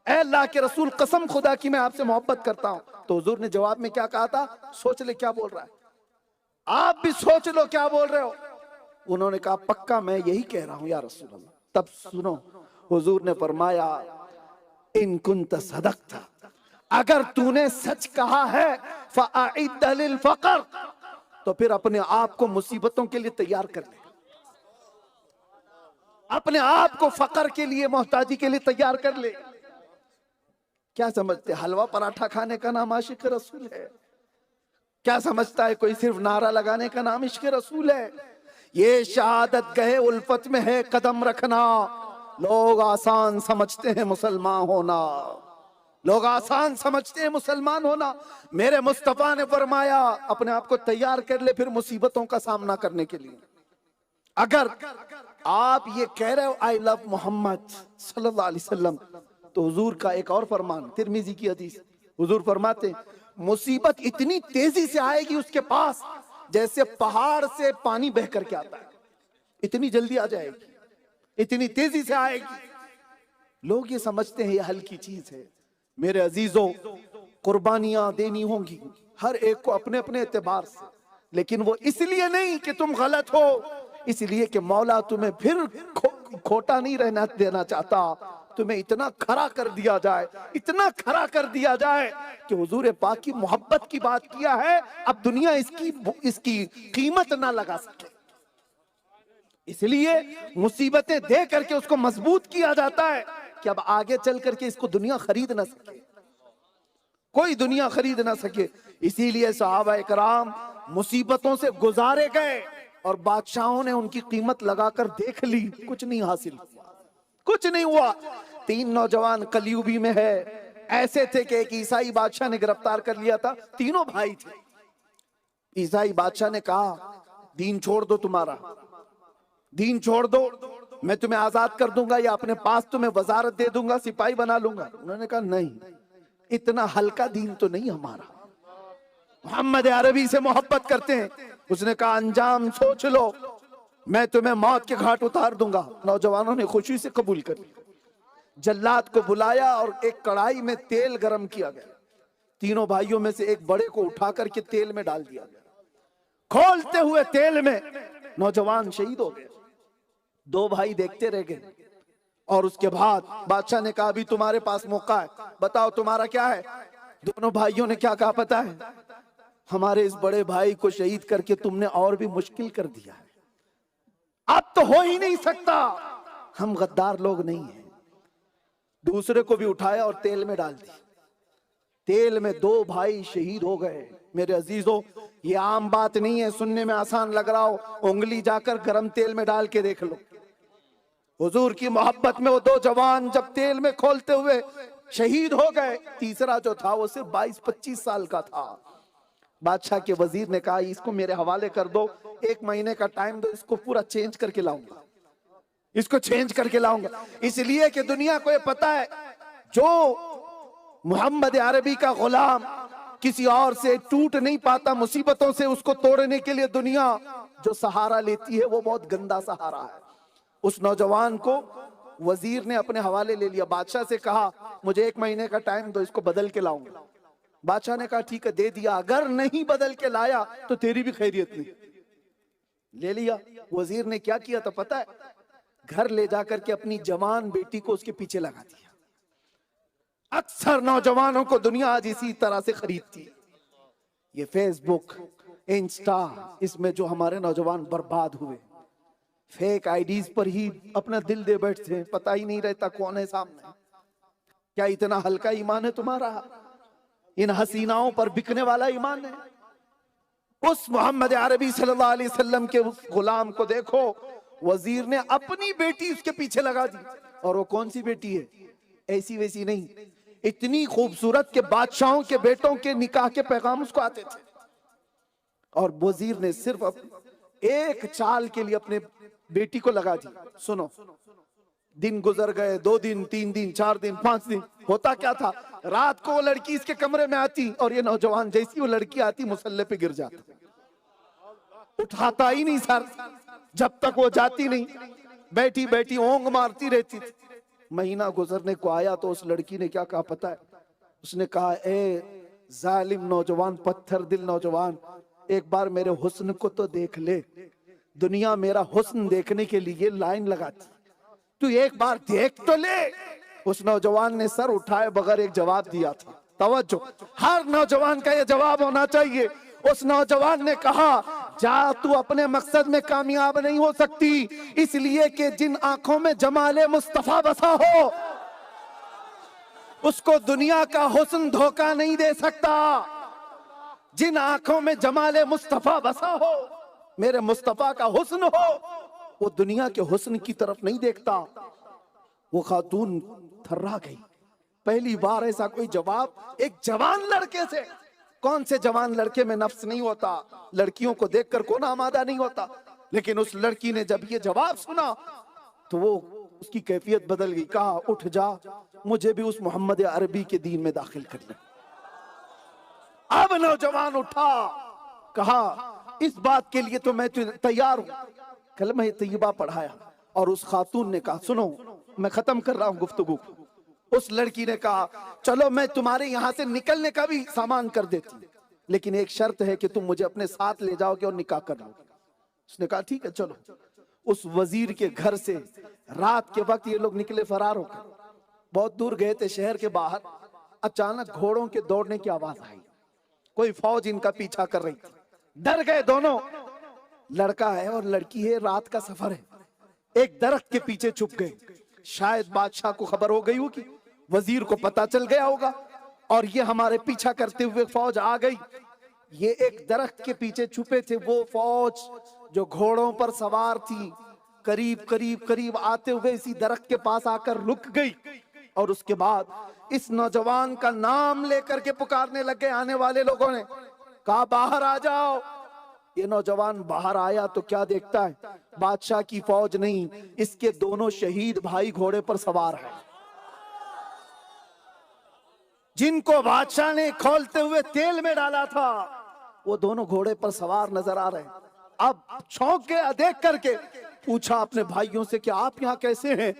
اے اللہ کے رسول قسم خدا کی میں آپ سے محبت کرتا ہوں. تو حضور نے جواب میں کیا کہا تھا, سوچ لے کیا بول رہا ہے, آپ بھی سوچ لو کیا بول رہے ہو. انہوں نے کہا پکا میں یہی کہہ رہا ہوں یا رسول اللہ. تب سنو, حضور نے فرمایا ان کنت صدقت, اگر تو نے سچ کہا ہے فاعد للفقر, تو پھر اپنے آپ کو مصیبتوں کے لیے تیار کر لے, اپنے آپ کو فقر کے لیے محتاجی کے لیے تیار کر لے. کیا سمجھتے حلوہ پراٹھا کھانے کا نام عاشق رسول ہے؟ کیا سمجھتا ہے کوئی صرف نعرہ لگانے کا نام عشق رسول ہے؟ یہ شہادت گہے الفت میں ہے قدم رکھنا. لوگ آسان سمجھتے ہیں مسلمان ہونا, لوگ آسان سمجھتے ہیں مسلمان ہونا. میرے مصطفیٰ نے فرمایا اپنے آپ کو تیار کر لے پھر مصیبتوں کا سامنا کرنے کے لیے. اگر آپ یہ کہہ رہے ہو آئی لو محمد صلی اللہ علیہ وسلم, تو حضور کا ایک اور فرمان, ترمذی کی حدیث, حضور فرماتے مصیبت اتنی تیزی سے آئے گی اس کے پاس جیسے پہاڑ سے پانی بہ کر کے آتا ہے, اتنی جلدی آ جائے گی, اتنی تیزی سے آئے گی. لوگ یہ سمجھتے ہیں یہ ہلکی چیز ہے. میرے عزیزوں, قربانیاں دینی ہوں گی ہر ایک کو اپنے اپنے اعتبار سے, لیکن وہ اس لیے نہیں کہ تم غلط ہو, اس لیے کہ مولا تمہیں پھر کھوٹا نہیں رہنا دینا چاہتا, تمہیں اتنا کھڑا کر دیا جائے, اتنا کھڑا کر دیا جائے کہ حضور پاک کی محبت کی بات کیا ہے, اب دنیا اس کی قیمت نہ لگا سکے. اس لیے مصیبتیں دے کر کے اس کو مضبوط کیا جاتا ہے کہ اب آگے چل کر کے اس کو دنیا خرید نہ سکے, کوئی دنیا خرید نہ سکے. اسی لیے صحابہ اکرام مصیبتوں سے گزارے گئے اور بادشاہوں نے ان کی قیمت لگا کر دیکھ لی, کچھ نہیں حاصل ہوا, کچھ نہیں ہوا. 3 نوجوان کلیوبی میں ہے, ایسے تھے کہ ایک عیسائی بادشاہ نے گرفتار کر لیا تھا, تینوں بھائی تھے. عیسائی بادشاہ نے کہا دین چھوڑ دو, تمہارا دین چھوڑ دو, میں تمہیں آزاد کر دوں گا یا اپنے پاس تمہیں وزارت دے دوں گا, سپاہی بنا لوں گا. انہوں نے کہا نہیں, اتنا ہلکا دین تو نہیں ہمارا, محمد عربی سے محبت کرتے ہیں. اس نے کہا انجام سوچ لو, میں تمہیں موت کے گھاٹ اتار دوں گا. نوجوانوں نے خوشی سے قبول کر لیا. جلاد کو بلایا اور ایک کڑھائی میں تیل گرم کیا گیا. تینوں بھائیوں میں سے ایک بڑے کو اٹھا کر کے تیل میں ڈال دیا گیا. کھولتے ہوئے تیل میں نوجوان شہید ہو گئے. 2 بھائی دیکھتے رہ گئے. اور اس کے بعد بادشاہ نے کہا ابھی تمہارے پاس موقع ہے, بتاؤ تمہارا کیا ہے. دونوں بھائیوں نے کیا کہا پتا ہے, ہمارے اس بڑے بھائی کو شہید کر کے تم نے اور بھی مشکل کر دیا ہے, اب تو ہو ہی نہیں سکتا, ہم غدار لوگ نہیں ہیں. دوسرے کو بھی اٹھایا اور تیل میں ڈال دی. تیل میں 2 بھائی شہید ہو گئے. میرے عزیزوں, یہ عام بات نہیں ہے, سننے میں آسان لگ رہا ہو, انگلی جا کر گرم تیل میں ڈال کے دیکھ لو. حضور کی محبت میں وہ 2 جوان جب تیل میں کھولتے ہوئے شہید ہو گئے. تیسرا جو تھا وہ صرف 22-25 سال کا تھا. بادشاہ کے وزیر نے کہا اس کو میرے حوالے کر دو, 1 مہینے کا ٹائم دو, اس کو پورا چینج کر کے لاؤں گا, اس کو چینج کر کے لاؤں گا. اس لیے کہ دنیا کو یہ پتا ہے جو محمد عربی کا غلام کسی اور سے ٹوٹ نہیں پاتا, مصیبتوں سے اس کو توڑنے کے لیے دنیا جو سہارا لیتی ہے وہ بہت گندا سہارا ہے. اس نوجوان کو وزیر نے اپنے حوالے لے لیا. بادشاہ سے کہا مجھے 1 مہینے کا ٹائم دو, اس کو بدل کے لاؤں گا. بادشاہ نے کہا ٹھیک ہے دے دیا, اگر نہیں بدل کے لایا تو تیری بھی خیریت نہیں. لے لیا. وزیر نے کیا کیا تھا پتا ہے, گھر لے جا کر کے اپنی جوان بیٹی کو اس کے پیچھے لگا دیا. اکثر نوجوانوں کو دنیا آج اسی طرح سے خریدتی. یہ فیس بک, انسٹا, اس میں جو ہمارے نوجوان برباد ہوئے, فیک آئیڈیز پر ہی اپنا دل دے بیٹھتے ہیں, پتہ ہی نہیں رہتا کون ہے سامنے. کیا اتنا ہلکا ایمان ہے تمہارا, ان حسیناؤں پر بکنے والا ایمان ہے؟ اس محمد عربی صلی اللہ علیہ وسلم کے اس غلام کو دیکھو, وزیر نے اپنی بیٹی اس کے پیچھے لگا دی. اور وہ کون سی بیٹی ہے, ایسی ویسی نہیں, اتنی خوبصورت کہ بادشاہوں کے بیٹوں کے نکاح کے پیغام اس کو آتے تھے. اور وزیر نے صرف ایک چال کے لیے اپنے بیٹی کو لگا دی. سنو، دن گزر گئے، 2 دن 3 دن 4 دن 5 دن. ہوتا کیا تھا، رات کو وہ لڑکی اس کے کمرے میں آتی اور یہ نوجوان جیسی وہ لڑکی آتی مسلح پہ گر جاتا، اٹھاتا ہی نہیں سر جب تک وہ جاتی نہیں، بیٹھی بیٹھی اونگ مارتی رہتی تھی. مہینہ گزرنے کو آیا تو اس لڑکی نے کیا کہا پتا ہے؟ اس نے کہا اے ظالم نوجوان، پتھر دل نوجوان، ایک بار میرے حسن کو تو دیکھ لے. دنیا میرا حسن دیکھنے کے لیے لائن لگاتی، تو ایک بار دیکھ تو لے. اس نوجوان نے سر اٹھائے بغیر ایک جواب دیا تھا. توجہ، ہر نوجوان کا یہ جواب ہونا چاہیے. اس نوجوان نے کہا جا، تو اپنے مقصد میں کامیاب نہیں ہو سکتی، اس لیے کہ جن آنکھوں میں جمال مصطفیٰ بسا ہو اس کو دنیا کا حسن دھوکہ نہیں دے سکتا. جن آنکھوں میں جمال مصطفیٰ بسا ہو، میرے مصطفیٰ کا حسن ہو، وہ دنیا کے حسن کی طرف نہیں دیکھتا. وہ خاتون تھرا گئی. پہلی بار ایسا کوئی جواب ایک جوان لڑکے سے. کون سے جوان لڑکے میں نفس نہیں ہوتا، لڑکیوں کو دیکھ کر کون آمادہ نہیں ہوتا، لیکن اس لڑکی نے جب یہ جواب سنا تو وہ اس کی کیفیت بدل گئی. کہا اٹھ جا، مجھے بھی اس محمد عربی کے دین میں داخل کرنا. اب نوجوان اٹھا، کہا اس بات کے لیے تو میں تیار ہوں. کلمہ طیبہ پڑھایا اور اس خاتون نے کہا سنو، میں ختم کر رہا ہوں گفتگو. اس لڑکی نے کہا چلو میں تمہارے یہاں سے نکلنے کا بھی سامان کر دیتی، لیکن ایک شرط ہے کہ تم مجھے اپنے ساتھ لے جاؤ گے اور نکاح کر لو گے. اس نے کہا ٹھیک ہے چلو. اس وزیر کے گھر سے رات کے وقت یہ لوگ نکلے فرار ہو کر. بہت دور گئے تھے شہر کے باہر. اچانک گھوڑوں کے دوڑنے کی آواز آئی، کوئی فوج ان کا پیچھا کر رہی تھی. ڈر گئے دونوں. لڑکا ہے اور لڑکی ہے، رات کا سفر ہے. ایک درخت کے پیچھے چھپ گئے. شاید بادشاہ کو خبر ہو گئی ہوگی، وزیر کو پتا چل گیا ہوگا اور یہ ہمارے پیچھا کرتے ہوئے فوج آ گئی. یہ ایک درخت کے پیچھے چھپے تھے. وہ فوج جو گھوڑوں پر سوار تھی قریب آتے ہوئے اسی درخت کے پاس آ کر رک گئی اور اس کے بعد اس نوجوان کا نام لے کر کے پکارنے لگے. آنے والے لوگوں نے کہا باہر آ جاؤ. یہ نوجوان باہر آیا تو کیا دیکھتا ہے؟ بادشاہ کی فوج نہیں، اس کے دونوں شہید بھائی گھوڑے پر سوار ہیں، جن کو بادشاہ نے کھولتے ہوئے تیل میں ڈالا تھا. وہ دونوں گھوڑے پر سوار نظر آ رہے ہیں. اب چونک گیا دیکھ کر کے، پوچھا اپنے بھائیوں سے کہ آپ یہاں کیسے ہیں؟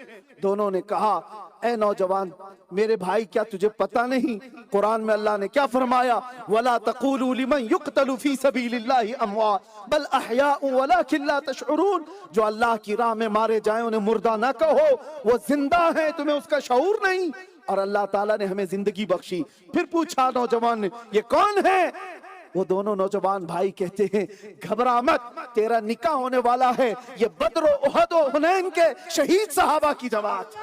دونوں نے کہا اے نوجوان میرے بھائی، کیا تجھے پتہ نہیں قرآن میں اللہ نے کیا فرمایا؟ وَلَا تَقُولُوا لِمَنْ يُقْتَلُ فِي سَبِيلِ اللَّهِ أَمْوَاتٌ بَلْ أَحْيَاءٌ وَلَكِنْ لَا تَشْعُرُونَ. جو اللہ کی راہ میں مارے جائیں انہیں مردہ نہ کہو، وہ زندہ ہیں، تمہیں اس کا شعور نہیں. اور اللہ تعالیٰ نے ہمیں زندگی بخشی. پھر پوچھا نوجوان نے یہ کون ہے؟ وہ دونوں نوجوان بھائی کہتے ہیں گھبرا مت، تیرا نکاح ہونے والا ہے. یہ بدر و احد و حنین کے شہید صحابہ کی جماعت.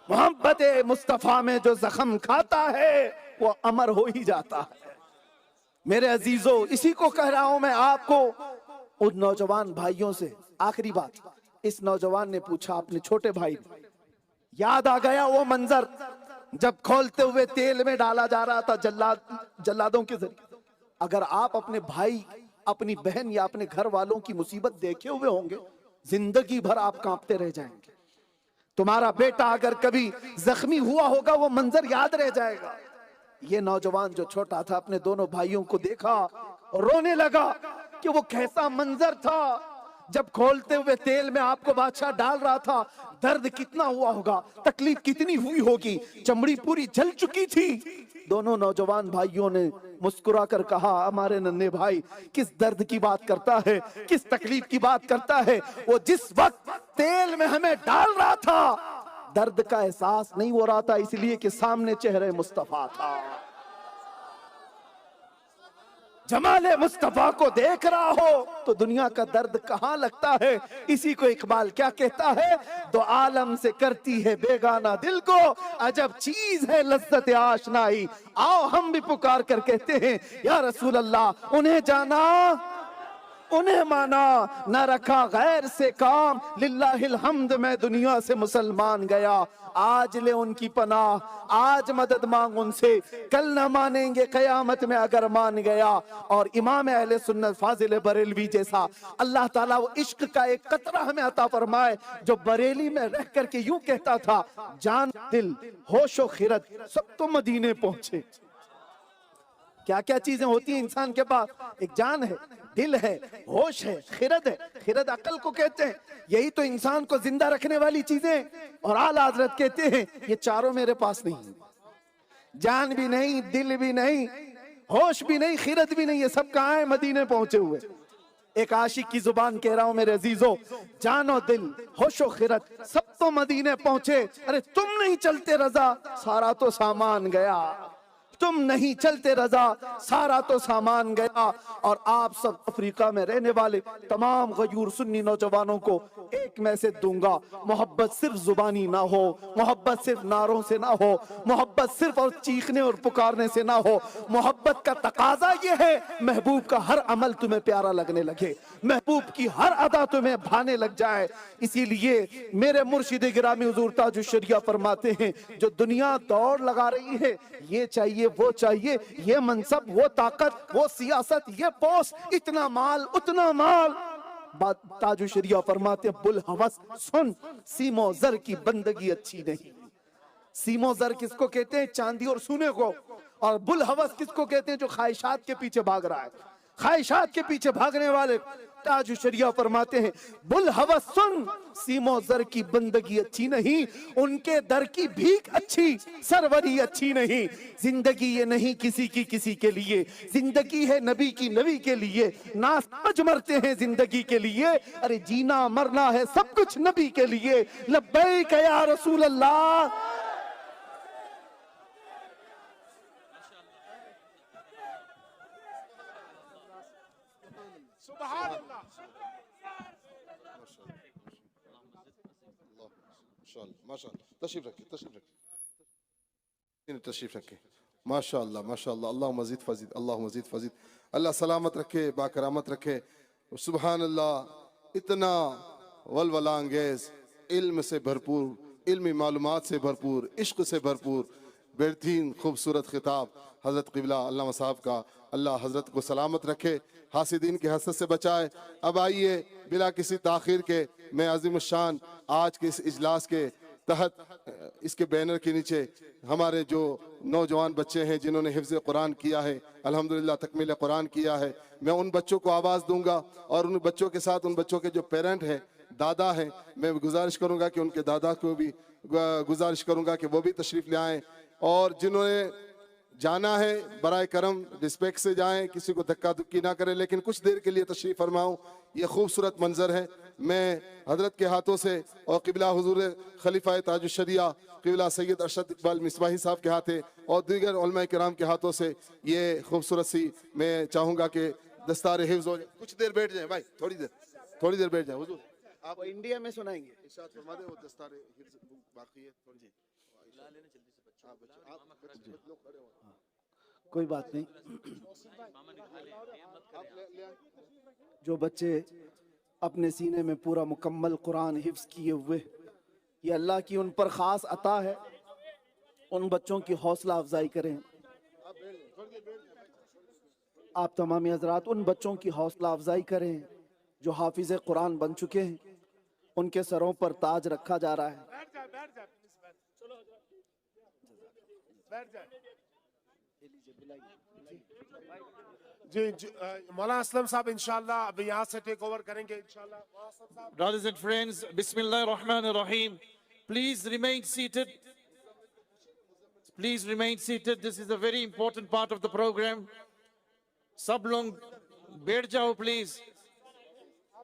محبت مصطفیٰ میں جو زخم کھاتا ہے وہ امر ہو ہی جاتا ہے. میرے عزیزو، اسی کو کہہ رہا ہوں میں آپ کو. ان نوجوان بھائیوں سے آخری بات، اس نوجوان نے پوچھا اپنے چھوٹے بھائی، یاد آ گیا وہ منظر جب کھولتے ہوئے تیل میں ڈالا جا رہا تھا جلادوں کے ذریعے. اگر آپ اپنے بھائی، اپنی بہن یا اپنے گھر والوں کی مصیبت دیکھے ہوئے ہوں گے، زندگی بھر آپ کانپتے رہ جائیں گے. تمہارا بیٹا اگر کبھی زخمی ہوا ہوگا وہ منظر یاد رہ جائے گا. یہ نوجوان جو چھوٹا تھا اپنے دونوں بھائیوں کو دیکھا اور رونے لگا کہ وہ کیسا منظر تھا جب کھولتے ہوئے تیل میں آپ کو بادشاہ ڈال رہا تھا. درد کتنا ہوا ہوگا، تکلیف کتنی ہوئی ہوگی، چمڑی پوری جل چکی تھی. دونوں نوجوان بھائیوں نے مسکرا کر کہا ہمارے ننھے بھائی کس درد کی بات کرتا ہے، کس تکلیف کی بات کرتا ہے. وہ جس وقت تیل میں ہمیں ڈال رہا تھا درد کا احساس نہیں ہو رہا تھا، اس لیے کہ سامنے چہرے مصطفیٰ تھا. جمال مصطفیٰ کو دیکھ رہا ہو تو دنیا کا درد کہاں لگتا ہے. اسی کو اقبال کیا کہتا ہے؟ دو عالم سے کرتی ہے بیگانہ دل کو، عجب چیز ہے لذت آشنائی. آؤ ہم بھی پکار کر کہتے ہیں یا رسول اللہ انہیں جانا انہیں مانا نہ رکھا غیر سے کام، للہ الحمد میں دنیا سے مسلمان گیا۔ آج لے ان کی پناہ، آج مدد مانگ ان سے، کل نہ مانیں گے قیامت میں اگر مان گیا۔ اور امام اہل سنت فاضل بریلوی جیسا اللہ تعالیٰ وہ عشق کا ایک قطرہ ہمیں عطا فرمائے، جو بریلی میں رہ کر کے یوں کہتا تھا، جان دل ہوش و خرد سب تو مدینے پہنچے۔ کیا کیا چیزیں ہوتی ہیں انسان کے پاس؟ ایک جان ہے، دل ہے، ہوش ہے، خرد ہے۔ خرد عقل کو کہتے ہیں، یہی تو انسان کو زندہ رکھنے والی چیزیں۔ اور اعلیٰ حضرت کہتے ہیں یہ چاروں میرے پاس نہیں، جان بھی نہیں، دل بھی نہیں، ہوش بھی نہیں، خرد بھی نہیں، یہ سب کہاں ہیں؟ مدینے پہنچے ہوئے۔ ایک عاشق کی زبان کہہ رہا ہوں میرے عزیزو، جان و دل ہوش و خرد سب تو مدینے پہنچے۔ ارے تم نہیں چلتے رضا، سارا تو سامان گیا۔ تم نہیں چلتے رضا، سارا تو سامان گیا۔ اور آپ سب افریقہ میں رہنے والے تمام غیور سنی نوجوانوں کو ایک میسج دوں گا، محبت صرف زبانی نہ ہو، محبت صرف نعروں سے نہ ہو، محبت صرف اور چیخنے اور پکارنے سے نہ ہو۔ محبت کا تقاضا یہ ہے محبوب کا ہر عمل تمہیں پیارا لگنے لگے، محبوب کی ہر ادا تمہیں بھانے لگ جائے۔ اسی لیے میرے مرشد گرامی حضور تاج الشریعہ فرماتے ہیں، جو دنیا دوڑ لگا رہی ہے، یہ چاہیے وہ چاہیے، یہ منصب وہ طاقت وہ سیاست یہ پوسٹ، اتنا مال اتنا مال۔ تاج الشریعہ فرماتے ہیں، بلحوث سن، سیم و زر کی بندگی اچھی نہیں۔ سیم و زر کس کو کہتے ہیں؟ چاندی اور سونے کو۔ اور بلحوث کس کو کہتے ہیں؟ جو خواہشات کے پیچھے بھاگ رہا ہے، خواہشات کے پیچھے بھاگنے والے۔ تاج الشریعہ فرماتے ہیں، بلحوث سن، سیم و زر کی بندگی اچھی نہیں، ان کے در کی بھیک اچھی، سروری اچھی نہیں۔ زندگی یہ نہیں کسی کی کسی کے لیے، زندگی ہے نبی کی نبی کے لیے۔ نا سمجھ مرتے ہیں زندگی کے لیے، ارے جینا مرنا ہے سب کچھ نبی کے لیے۔ لبیک یا رسول اللہ۔ سبحان اللہ۔ ماشاء اللہ، تشریف رکھیں، تشریف رکھیں، تشریف رکھیں۔ ماشاء اللہ ماشاء اللہ، اللہ مزید فضید، اللہ مزید فضید، اللہ سلامت رکھے، باکرامت رکھے۔ سبحان اللہ، اتنا ولولہ انگیز، علم سے بھرپور، علمی معلومات سے بھرپور، عشق سے بھرپور، بہترین خوبصورت خطاب حضرت قبلہ علامہ صاحب کا، اللہ حضرت کو سلامت رکھے، حاسدین کے حسد سے بچائے۔ اب آئیے بلا کسی تاخیر کے میں عظیم الشان آج کے اس اجلاس کے تحت اس کے بینر کے نیچے ہمارے جو نوجوان بچے ہیں جنہوں نے حفظ قرآن کیا ہے، الحمدللہ تکمیل قرآن کیا ہے، میں ان بچوں کو آواز دوں گا، اور ان بچوں کے ساتھ ان بچوں کے جو پیرنٹ ہیں، دادا ہیں، میں گزارش کروں گا کہ ان کے دادا کو بھی گزارش کروں گا کہ وہ بھی تشریف لے آئیں، اور جنہوں نے جانا ہے برائے کرم رسپیکٹ سے جائیں، کسی کو دھکا دھکی نہ کریں، لیکن کچھ دیر کے لیے تشریف فرماؤں۔ یہ خوبصورت منظر ہے، میں حضرت کے ہاتھوں سے اور قبلہ حضور خلیفہ تاج الشریعہ قبلہ سید ارشد اقبال مصباحی صاحب کے ہاتھوں اور دیگر علماء کرام کے ہاتھوں سے یہ خوبصورت سی میں چاہوں گا کہ دستار حفظ ہو جائے۔ کچھ دیر بیٹھ جائیں بھائی، تھوڑی دیر بیٹھ جائیں حضور۔ آپ انڈیا میں سنائیں گے، ارشاد فرما دیں، وہ دستار حفظ باقی ہے تھوڑی جی۔ کوئی بات نہیں۔ جو بچے اپنے سینے میں پورا مکمل قرآن حفظ کیے ہوئے، یہ اللہ کی ان پر خاص عطا ہے، ان بچوں کی حوصلہ افزائی کریں۔ آپ تمامی حضرات ان بچوں کی حوصلہ افزائی کریں جو حافظ قرآن بن چکے ہیں، ان کے سروں پر تاج رکھا جا رہا ہے۔ جی مولانا اسلم صاحب انشاءاللہ اب یہاں سے ٹیک اوور کریں گے انشاءاللہ۔ Brothers and friends, Bismillah ar-Rahman ar-Rahim. Please remain seated. Please remain seated. This is a very important part of the program. Sab log baith jao please.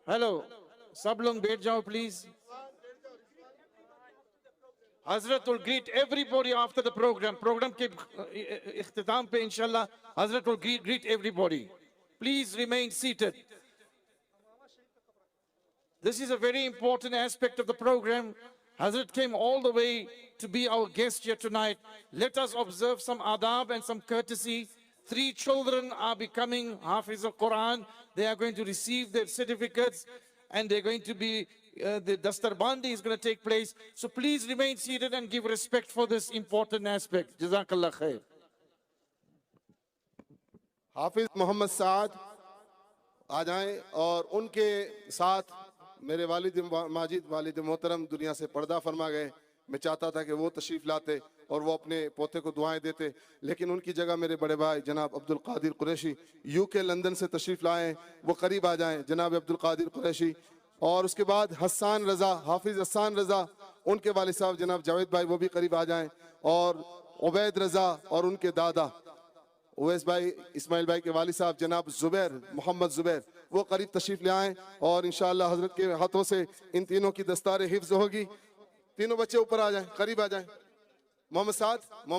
Hello. Sab log baith jao please. Hazrat will greet everybody after the program. Program ke ikhtitam pe inshallah Hazrat will greet everybody. Please remain seated. This is a very important aspect of the program. Hazrat came all the way to be our guest here tonight. Let us observe some adab and some courtesy 3 children are becoming Hafiz of Quran. They are going to receive their certificates and they're going to be, the Dastar Bandi is going to take place. So please remain seated and give respect for this important aspect. Jazakallah khair. حافظ محمد سعد آ جائیں اور ان کے ساتھ میرے والد ماجد والد محترم دنیا سے پردہ فرما گئے. میں چاہتا تھا کہ وہ تشریف لاتے اور وہ اپنے پوتے کو دعائیں دیتے, لیکن ان کی جگہ میرے بڑے بھائی جناب عبد القادر قریشی UK لندن سے تشریف لائیں, وہ قریب آ جائیں. جناب عبد القادر قریشی, اور اس کے بعد حسان رضا, حافظ حسان رضا, ان کے والد صاحب جناب جاوید بھائی وہ بھی قریب آ جائیں, اور عبید رضا اور ان کے دادا اویس بھائی اسماعیل بھائی کے والد صاحب جناب زبیر محمد زبیر وہ قریب تشریف لے آئیں, اور انشاءاللہ حضرت کے ہاتھوں سے ان تینوں کی دستار حفظ ہوگی. تینوں بچے اوپر آ جائیں, قریب آ جائیں. محمد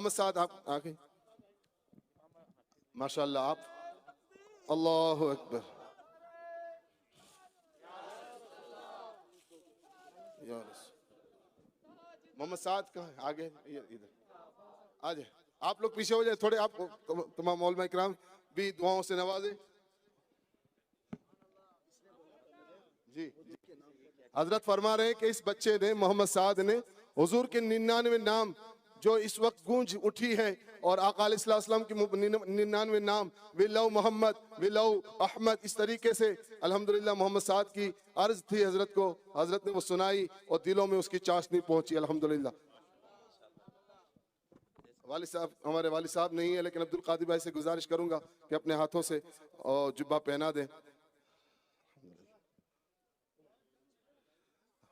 سعد آپ آگے. ماشاءاللہ آپ, اللہ اکبر. محمد سعد کہاں ہے؟ آگے ادھر آ جائیں. آپ لوگ پیچھے ہو جائیں تھوڑے, آپ تمام علماء کرام بھی دعاؤں سے نوازیں. جی حضرت فرما رہے ہیں کہ اس بچے نے, محمد سعد نے, حضور کے 99 نام جو اس وقت گونج اٹھی ہے, اور آقا علیہ السلام کی 99 نام, وی لو محمد, وی لو احمد, اس طریقے سے الحمدللہ محمد سعد کی عرض تھی حضرت کو, حضرت نے وہ سنائی اور دلوں میں اس کی چاشنی پہنچی الحمدللہ. والد صاحب, ہمارے والد صاحب نہیں ہے, لیکن عبد القادر بھائی سے گزارش کروں گا کہ اپنے ہاتھوں سے جبہ پہنا دیں.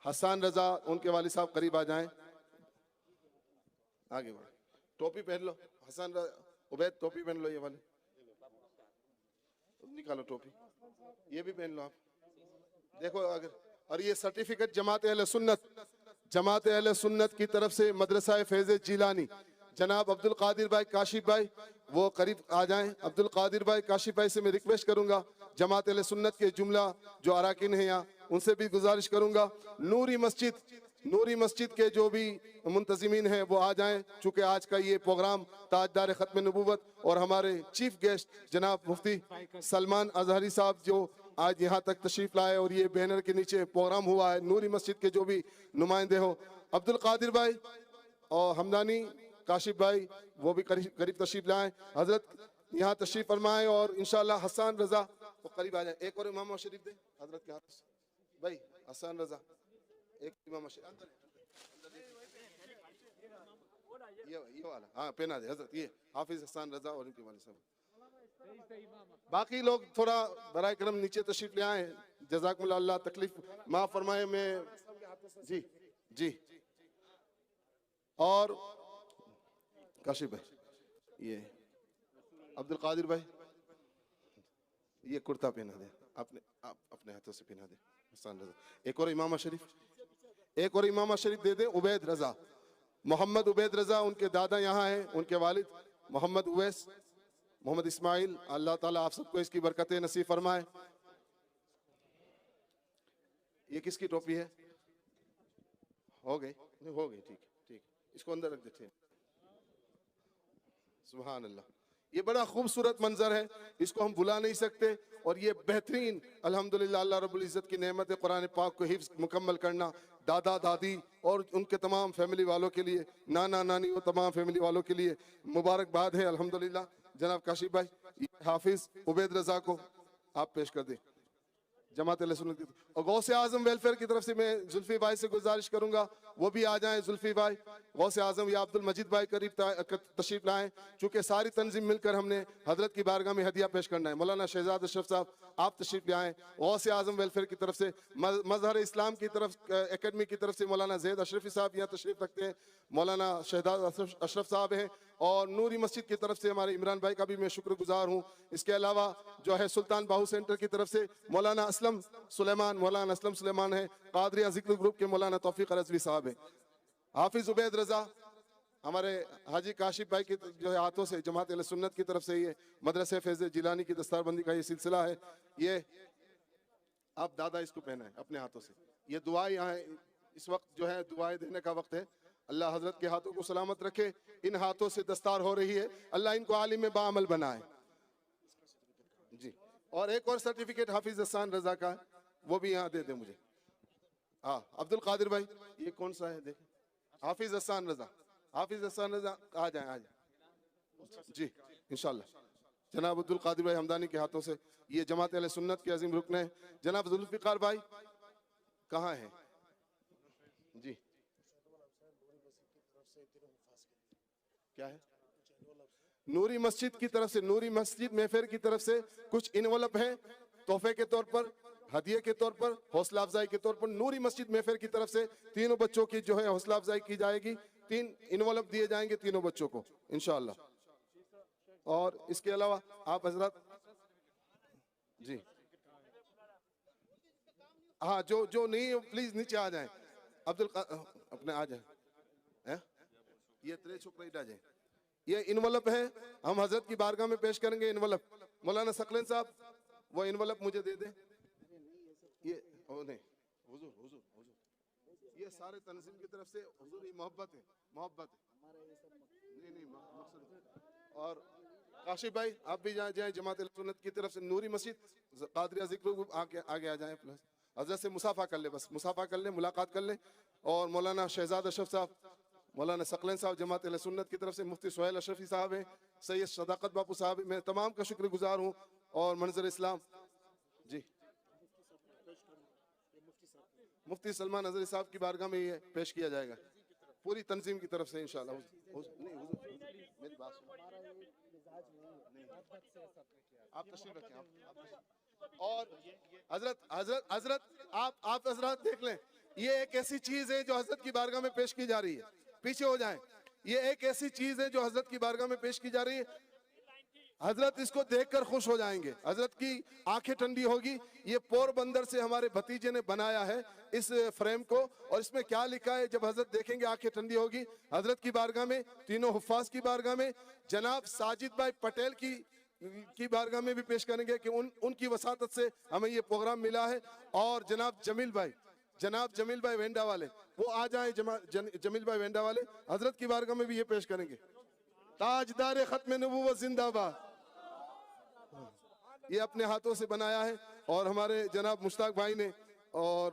حسان رضا ان کے والد صاحب قریب آ جائیں, آگے بڑھیں. ٹوپی پہن لو حسان رضا, عبید ٹوپی پہن لو, یہ والے نکالو ٹوپی, یہ بھی پہن لو آپ. دیکھو اگر, اور یہ سرٹیفکیٹ جماعت اہل سنت کی طرف سے مدرسہ فیض جیلانی جناب عبد القادر بھائی کاشف بھائی وہ قریب آ جائیں. عبد القادر بھائی کاشف بھائی سے میں ریکویسٹ کروں گا, جماعت اہل سنت کے جملہ جو اراکین ہیں یہاں, ان سے بھی گزارش کروں گا. نوری مسجد کے جو بھی منتظمین ہیں وہ آ جائیں, چونکہ آج کا یہ پروگرام تاجدار ختم نبوت اور ہمارے چیف گیسٹ جناب مفتی سلمان اظہری صاحب جو آج یہاں تک تشریف لائے, اور یہ بینر کے نیچے پروگرام ہوا ہے, نوری مسجد کے جو بھی نمائندے ہو, عبد القادر بھائی اور حمدانی کاشف بھائی وہ بھی قریب تشریف لائیں. حضرت یہاں تشریف فرمائیں, اور انشاءاللہ حسان رضا وہ قریب آ جائیں. ایک اور امام شریف دیں حضرت کے ہاتھ سے بھائی, حسان رضا ایک امام شریف, یہ والا ہاں پہنا دے حضرت, یہ حافظ حسان رضا اور ان کے والد صاحب. باقی لوگ تھوڑا برائے کرم نیچے تشریف لے آئیں, جزاکم اللہ, اللہ تکلیف معاف فرمائے. میں جی اور کاشف بھائی, یہ عبد القادر بھائی یہ کرتا پہنا دے, اپنے ہاتھوں سے پہنا دے حسان رضا. ایک اور امامہ شریف دے دیں. عبید رضا, محمد عبید رضا, ان کے دادا یہاں ہیں, ان کے والد محمد اویس, محمد اسماعیل. اللہ تعالیٰ آپ سب کو اس کی برکتیں نصیب فرمائے. یہ کس کی ٹوپی ہے؟ ہو گئی ٹھیک, اس کو اندر رکھ دیتے ہیں. سبحان اللہ, یہ بڑا خوبصورت منظر ہے, اس کو ہم بھلا نہیں سکتے. اور یہ بہترین الحمدللہ اللہ رب العزت کی نعمت ہے, قرآن پاک کو حفظ مکمل کرنا. دادا دادی اور ان کے تمام فیملی والوں کے لیے, نانا نانی اور تمام فیملی والوں کے لیے مبارکباد ہے الحمدللہ. جناب کاشف بھائی حافظ عبید رضا کو آپ پیش کر دیں جماعت اہل سنت کی. اور غوث اعظم ویلفیئر کی طرف سے میں زلفی بھائی سے گزارش کروں گا وہ بھی آ جائیں. زلفی بھائی, غوث اعظم یا عبد المجید بھائی قریب تشریف لائیں, چونکہ ساری تنظیم مل کر ہم نے حضرت کی بارگاہ میں ہدیہ پیش کرنا ہے. مولانا شہزاد اشرف صاحب آپ تشریف لے آئیں. غوث اعظم ویلفیئر کی طرف سے, مظہر اسلام کی طرف اکیڈمی کی طرف سے مولانا زید اشرفی صاحب یہاں تشریف رکھتے ہیں, مولانا شہزاد اشرف صاحب ہیں. اور نوری مسجد کی طرف سے ہمارے عمران بھائی کا بھی میں شکر گزار ہوں. اس کے علاوہ جو ہے سلطان باہو سینٹر کی طرف سے مولانا اسلم سلیمان ہے. قادریہ ذکر گروپ کے مولانا توفیق رضوی صاحب ہیں. حافظ عبید رضا ہمارے حاجی کاشف بھائی کی جو ہے ہاتھوں سے جماعت اہل سنت کی طرف سے یہ مدرسہ فیض جیلانی کی دستار بندی کا یہ سلسلہ ہے. یہ آپ دادا اس کو پہنا ہے اپنے ہاتھوں سے. یہ دعائیں یہاں اس وقت جو ہے دعائیں دینے کا وقت ہے. اللہ حضرت کے ہاتھوں کو سلامت رکھے. ان ہاتھوں سے دستار ہو رہی ہے, اللہ ان کو عالم با عمل بنائے. اور ایک اور سرٹیفکیٹ حافظ احسان رضا کا ہے، وہ بھی یہاں دے دیں مجھے. ہاں عبد القادر بھائی یہ کون سا ہے دیکھیں، حافظ احسان رضا، حافظ احسان رضا آ جائیں آ جائیں جی انشاءاللہ. جناب عبد القادر بھائی ہمدانی کے ہاتھوں سے یہ جماعت اہل سنت کے عظیم رکن ہیں. جناب ذوالفقار بھائی کہاں ہیں جی، کیا ہے نوری مسجد کی طرف سے، نوری مسجد میفیر کی طرف سے کچھ انولپ ہیں تحفے کے طور پر، ہدیے کے طور پر، حوصلہ افزائی کے طور پر. نوری مسجد میفیر کی طرف سے تینوں بچوں کی جو ہے حوصلہ افزائی کی جائے گی. 3 انولپ دیے جائیں گے تینوں بچوں کو انشاءاللہ. اور اس کے علاوہ آپ حضرات جی ہاں جو نہیں پلیز نیچے آ جائیں. اپنے آ جائیں، یہ ترے چھپڑے آ جائیں. یہ انولپ ہے، ہم حضرت کی بارگاہ میں پیش کریں گے انولپ. مولانا ثقلین صاحب وہ انولپ مجھے دے دیں. یہ نہیں حضور یہ سارے تنظیم کی طرف سے حضور یہ محبت ہے نہیں مقصد. اور کاشف بھائی آپ بھی جائیں جماعت سنت کی طرف سے نوری مسجد قادریہ ذکر گروپ آگے آ جائیں. پلس حضرت سے مصافحہ کر لیں، بس مصافحہ کر لیں، ملاقات کر لیں. اور مولانا شہزاد اشرف صاحب، مولانا ثقلین صاحب جماعت اہل سنت کی طرف سے، مفتی سہیل اشرفی صاحب ہیں، سید صداقت باپو صاحب، میں تمام کا شکر گزار ہوں. اور منظر اسلام جی مفتی سلمان نظری صاحب کی بارگاہ میں یہ پیش کیا جائے گا پوری تنظیم کی طرف سے انشاءاللہ. میری بات آپ تشریف رکھیں. اور حضرت آپ حضرات دیکھ لیں، یہ ایک ایسی چیز ہے جو حضرت کی بارگاہ میں پیش کی جا رہی ہے. پیچھے ہو جائیں. یہ ایک ایسی چیز ہے جو حضرت کی بارگاہ میں پیش کی جا رہی ہے. حضرت اس کو دیکھ کر خوش ہو جائیں گے، حضرت کی آنکھیں ٹھنڈی ہوگی. یہ پور بندر سے ہمارے بھتیجے نے بنایا ہے اس فریم کو، اور اس میں کیا لکھا ہے جب حضرت دیکھیں گے آنکھیں ٹھنڈی ہوگی. حضرت کی بارگاہ میں، تینوں حفاظ کی بارگاہ میں، جناب ساجد بھائی پٹیل کی بارگاہ میں بھی پیش کریں گے کہ ان کی وساطت سے ہمیں یہ پروگرام ملا ہے. اور جناب جمیل بھائی وینڈا والے وہ آ جائیں. جمیل بھائی وینڈا والے حضرت کی بارگاہ میں بھی یہ پیش کریں گے. تاجدار ختم نبوت زندہ باد. یہ اپنے ہاتھوں سے بنایا ہے، اور ہمارے جناب مشتاق بھائی نے اور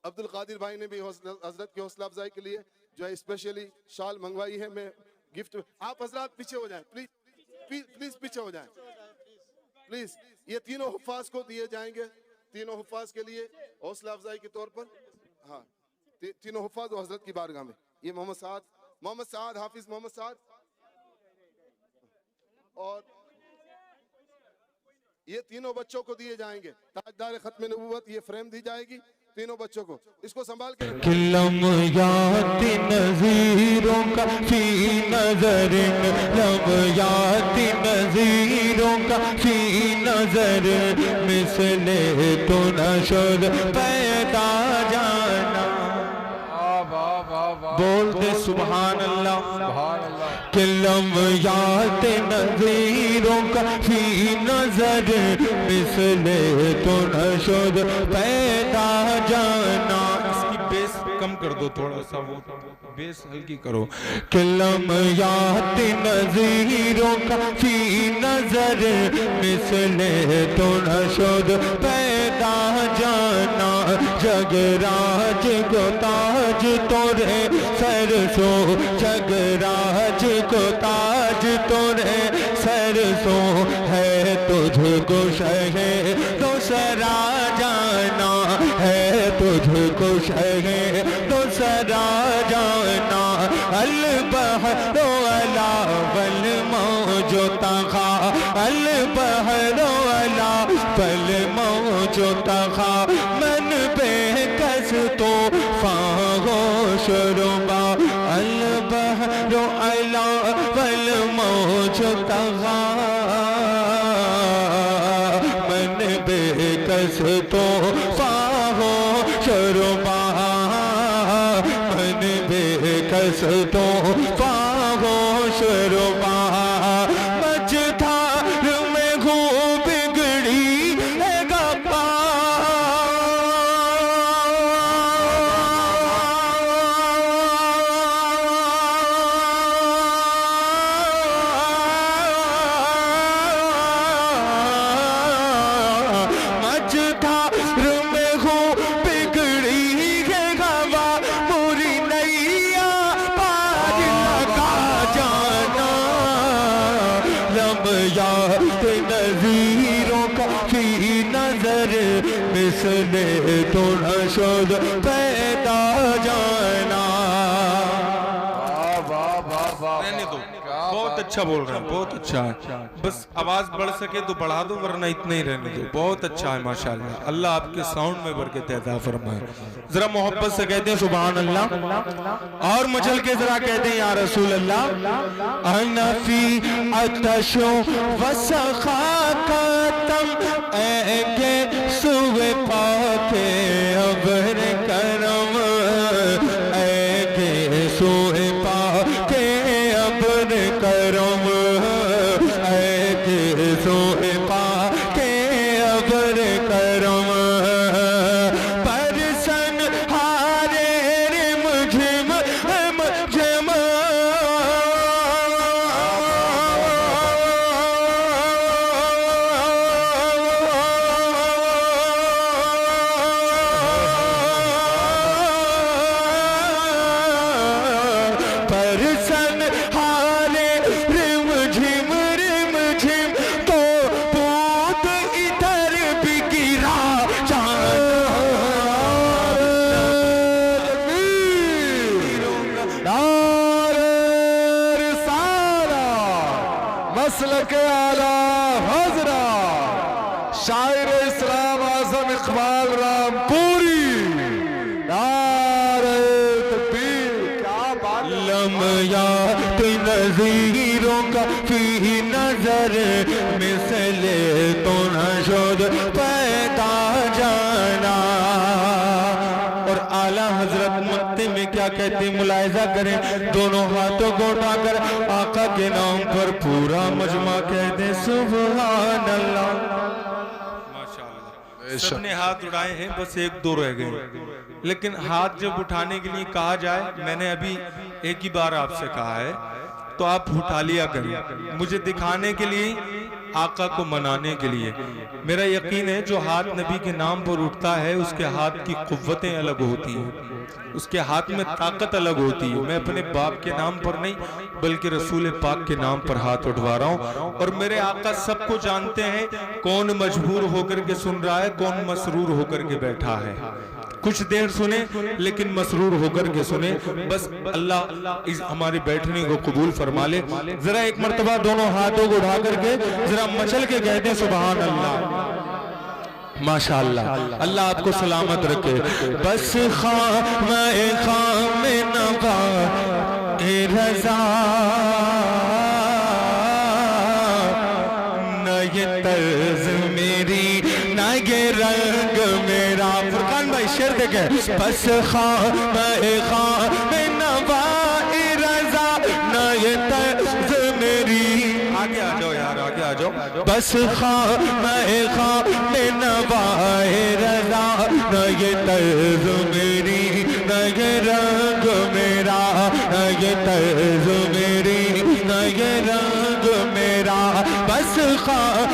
عبد القادر بھائی نے بھی حضرت کی حوصلہ افزائی کے لیے جو ہے اسپیشلی شال منگوائی ہے. میں گفٹ آپ حضرات پیچھے ہو جائیں پلیز پیچھے ہو جائیں پلیز. یہ تینوں حفاظ کو دیے جائیں گے، تینوں حفاظ کے لیے حوصلہ افزائی کے طور پر. ہاں تینوں حفاظ و حضرت کی بارگاہ میں. یہ محمد سعد حافظ محمد سعد، اور یہ تینوں بچوں کو دیے جائیں گے. تاجدار ختم نبوت یہ فریم دی جائے گی تینوں بچوں کو. اس کو سنبھال کے لمحات نظیروں کا فی نظر، لمحات نظیروں کا فی نظر، مثل تو نشد پیدا جانا. بولتے سبحان اللہ. کہ لمحات نظیروں کا فی نظر، مثل تو نشد پیدا جانا. اس کی بیس کم کر دو تھوڑا سا، وہ بیس ہلکی کرو. کہ لمحات نظیروں کا فی نظر، مثل تو نشد پیدا جانا. جگ راج کو تاج تورے سر سو، جگ راج کو تاج تورے سر سو، ہے تجھ کو شہ دوسرا جانا، ہے تجھ کو شہ دوسرا جانا. البحر علا والموج طغا، البحر علا والموج طغا، من بے کس تو فاغوش ربا. البحر علا والموج طغا، من بے کس تو فاغوش ربا، من بے کس تو فاغوش ربا. مجھار میں ہوں بگڑی ہے گپا، لمیات نظیروں کا فی نظر مثل تو نہ شد پیدا جانا. رہنے دو, بہت اچھا بول رہے ہیں, بہت اچھا ہے, بس آواز بڑھ سکے تو بڑھا دو ورنہ اتنا ہی رہنے دو. بہت اچھا ہے ماشاءاللہ, اللہ آپ کے ساؤنڈ میں برکت عطا فرمائے. ذرا محبت سے کہتے ہیں سبحان اللہ, اور مچل کے ذرا کہتے ہیں یا رسول اللہ. انا فی عطش و سخاکتم اے کے سوئے پاک ابر کرم, اے کے سوئے پاک ابر کرم, اے کے سوئے پاک ابر کرم. پرسن ہارے رم جھم جھم پرسن ہارے رم جھم تو پوت ادھر بھی گرا مسلک اعلیٰ حضرت شاعر اسلام اعظم اقبال رام پوری. نعرہ تکبیر. کیا بات. لمیات نظیروں کا فی نظر مثل تو نہ شد پیدا جانا. اور اعلیٰ حضرت مکتے میں کیا کہتے ہیں ملاحظہ کریں, دونوں ہاتھوں کو اٹھا کر آقا کے نام پر پورا مجمع کہتے ہیں سبحان اللہ. سب نے ہاتھ اڑائے ہیں, بس ایک دو رہ گئے, لیکن ہاتھ جب اٹھانے کے لیے کہا جائے, میں نے ابھی ایک ہی بار آپ سے کہا ہے تو آپ اٹھا لیا کریں, مجھے دکھانے کے لیے, آقا کو منانے کے لیے. میرا یقین ہے جو ہاتھ نبی کے نام پر اٹھتا ہے اس کے ہاتھ کی قوتیں الگ ہوتی ہیں, اس کے ہاتھ میں طاقت الگ ہوتی ہے. میں اپنے باپ کے نام پر نہیں بلکہ رسول پاک کے نام پر ہاتھ اٹھوا رہا ہوں. اور میرے آقا سب کو جانتے ہیں, کون مجبور ہو کر کے سن رہا ہے, کون مسرور ہو کر کے بیٹھا ہے. کچھ دیر سنیں لیکن مسرور ہو کر کے سنیں, بس اللہ ہمارے بیٹھنے کو قبول فرما لے. ذرا ایک مرتبہ دونوں ہاتھوں کو اٹھا کر کے ذرا مچل کے کہتے ہیں سبحان اللہ. ماشاءاللہ, اللہ آپ کو سلامت رکھے. بس خام نوا رضا نہ یہ طرز میری نہ یہ رنگ میرا. فرقان بھائی شعر دیکھیں. بس خام نوا رضا نہ یہ طرز میری. آگے آ جاؤ یار, آگے آ جاؤ. بس خام نوائے رضا نہ یہ طرز میری نہ یہ رنگ میرا, نہ یہ طرز میری نہ یہ رنگ میرا. بس خام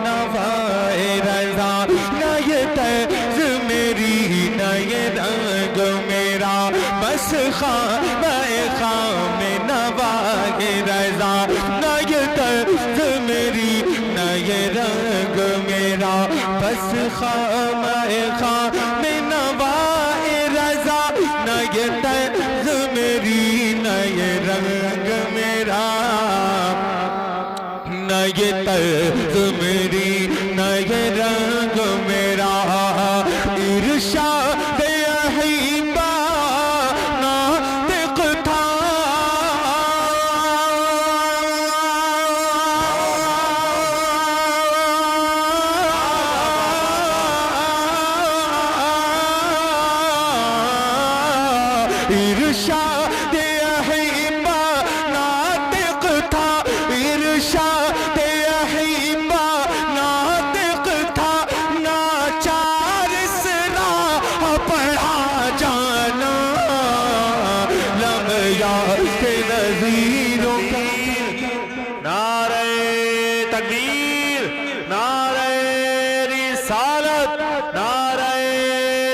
نوائے رضا نہ یہ طرز میری نہ یہ رنگ میرا. بس خام نوائے رضا نہ یہ طرز میری نہ یہ رنگ میرا. بس خام نوائے رضا نہ یہ طرز میری نہ یہ رنگ میرا, نہ یہ طرز میری نہ یہ رنگ میرا. ارشاد احبا ناطق تھا ارشاد احبا ناطق تھا, ارشاد احبا ناطق تھا. ناچار سرا پڑھا جانا لمیات نظیروں کا. نعرہ تکبیر, نعرہ رسالت, نعرہ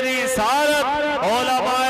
رسالت. علماء